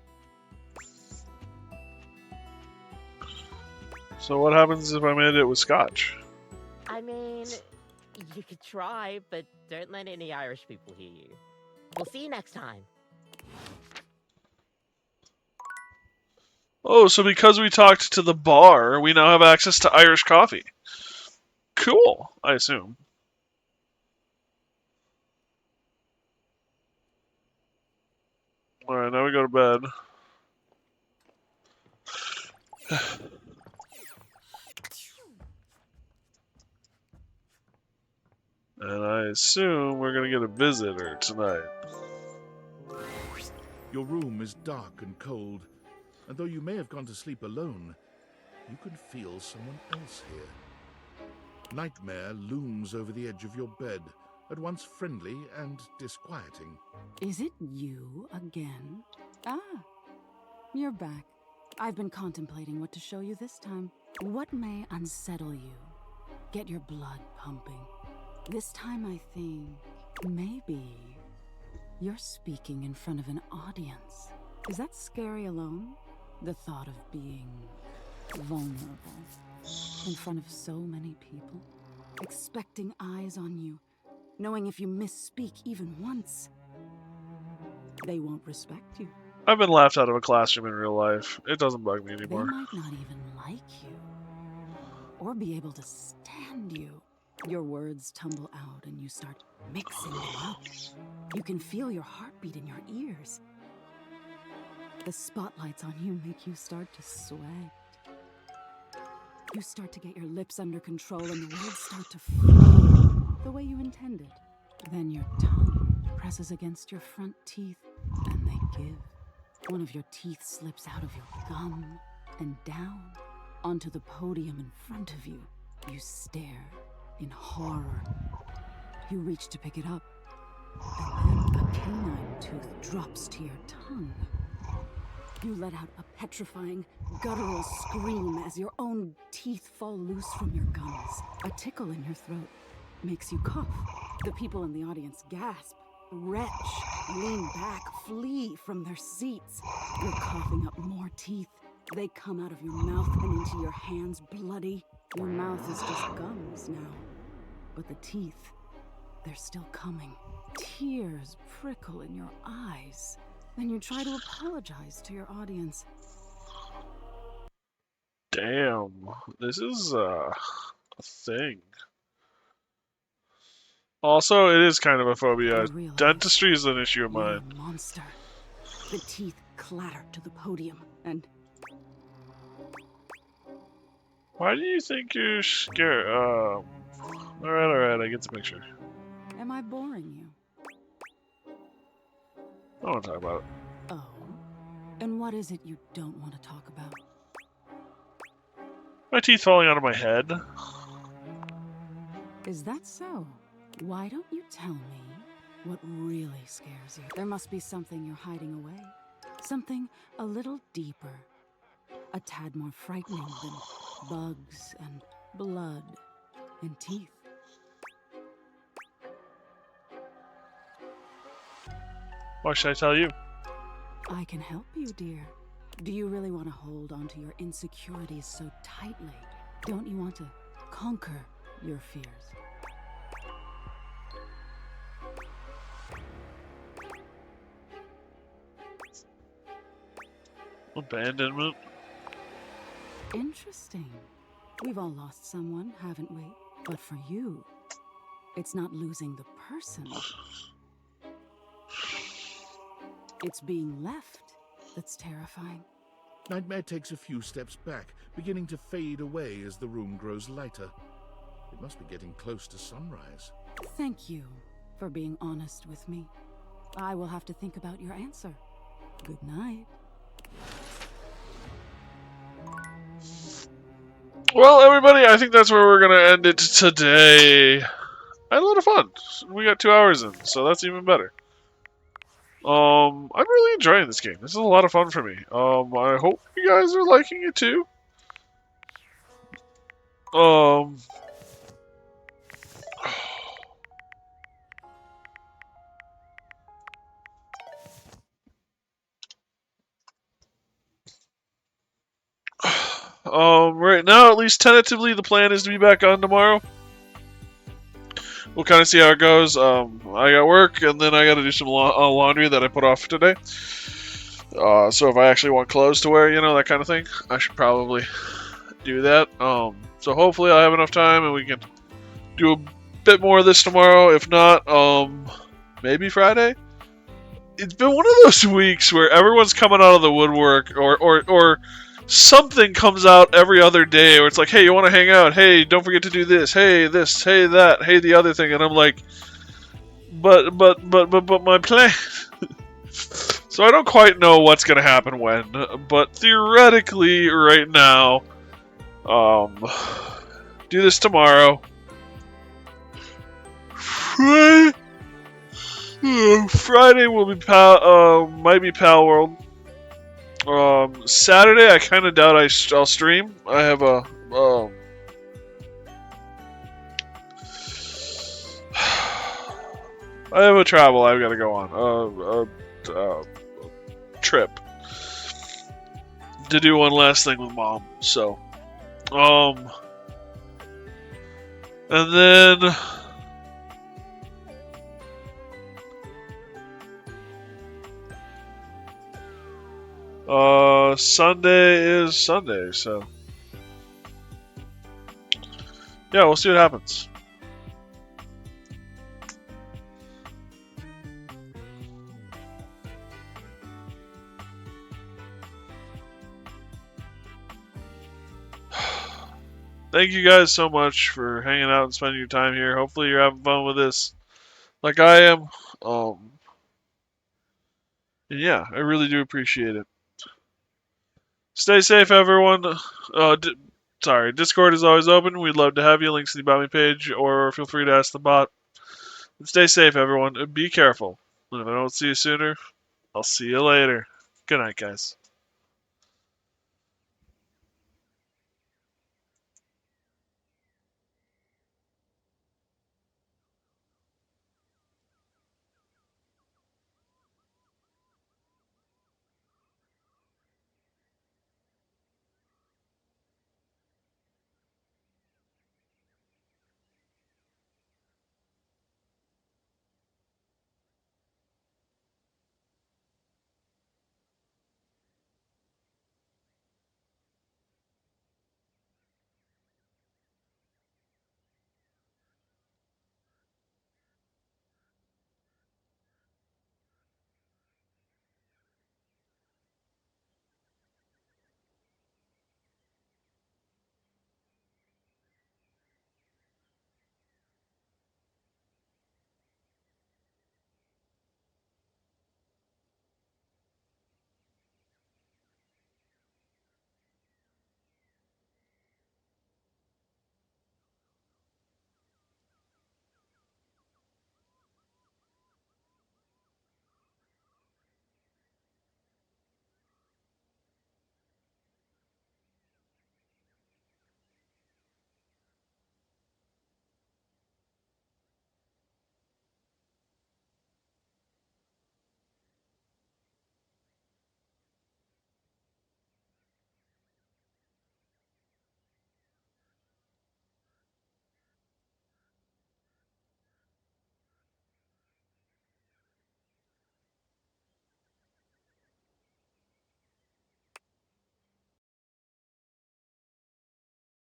So what happens if I made it with scotch? I mean, you could try, but don't let any Irish people hear you. We'll see you next time. Oh, so because we talked to the bar, we now have access to Irish coffee. cool, I assume. Alright, now we go to bed. And I assume we're gonna get a visitor tonight. Your room is dark and cold, and though you may have gone to sleep alone, you can feel someone else here. Nightmare looms over the edge of your bed, at once friendly and disquieting. Is it you again? Ah, you're back. I've been contemplating what to show you this time. What may unsettle you? Get your blood pumping. This time I think maybe you're speaking in front of an audience. Is that scary alone? The thought of being vulnerable in front of so many people, expecting eyes on you, knowing if you misspeak even once, they won't respect you. I've been laughed out of a classroom in real life. It doesn't bug me anymore. They might not even like you, or be able to stand you. Your words tumble out and you start mixing them up. You can feel your heartbeat in your ears. The spotlights on you make you start to sweat. You start to get your lips under control and the words start to flow the way you intended. Then your tongue presses against your front teeth and they give. One of your teeth slips out of your gum and down onto the podium in front of you. You stare in horror. You reach to pick it up, and then a canine tooth drops to your tongue. You let out a petrifying, guttural scream as your own teeth fall loose from your gums. A tickle in your throat makes you cough. The people in the audience gasp, retch, lean back, flee from their seats. You're coughing up more teeth. They come out of your mouth and into your hands bloody. Your mouth is just gums now, but the teeth, they're still coming. Tears prickle in your eyes. Then you try to apologize to your audience. Damn, this is a thing. Also, it is kind of a phobia. Dentistry is an issue of mine. You're a monster. The teeth clatter to the podium, and why do you think you're scared? Alright, I get the picture. am I boring you? I don't want to talk about it. Oh, and what is it you don't want to talk about? My teeth falling out of my head. Is that so? Why don't you tell me what really scares you? There must be something you're hiding away. Something a little deeper. A tad more frightening than bugs and blood and teeth. Why should I tell you? I can help you, dear. Do you really want to hold onto your insecurities so tightly? Don't you want to conquer your fears? Abandonment? Interesting. We've all lost someone, haven't we? But for you, it's not losing the person. It's being left that's terrifying. Nightmare takes a few steps back, beginning to fade away as the room grows lighter. It must be getting close to sunrise. Thank you for being honest with me. I will have to think about your answer. Good night. Well, everybody, I think that's where we're gonna end it today. I had a lot of fun. We got 2 hours in, so that's even better. I'm really enjoying this game. This is a lot of fun for me. I hope you guys are liking it too. Right now, at least tentatively, the plan is to be back on tomorrow. We'll kind of see how it goes. I got work, and then I got to do some laundry that I put off today. So if I actually want clothes to wear, you know, that kind of thing, I should probably do that. So hopefully I'll have enough time, and we can do a bit more of this tomorrow. If not, maybe Friday. It's been one of those weeks where everyone's coming out of the woodwork, or something comes out every other day where it's like, hey, you want to hang out? Hey, don't forget to do this. Hey, this. Hey, that. Hey, the other thing. And I'm like, but my plan. So I don't quite know what's gonna happen when, but theoretically, right now, do this tomorrow. Friday will be might be Pal World. Saturday, I kind of doubt I'll stream. I have a travel I've got to go on. Trip to do one last thing with Mom. So, and then. Sunday is Sunday, so yeah, we'll see what happens. Thank you guys so much for hanging out and spending your time here. Hopefully you're having fun with this like I am. And yeah, I really do appreciate it. Stay safe, everyone. Discord is always open. We'd love to have you. Links in the About Me page, or feel free to ask the bot. And stay safe, everyone. Be careful. And if I don't see you sooner, I'll see you later. Good night, guys.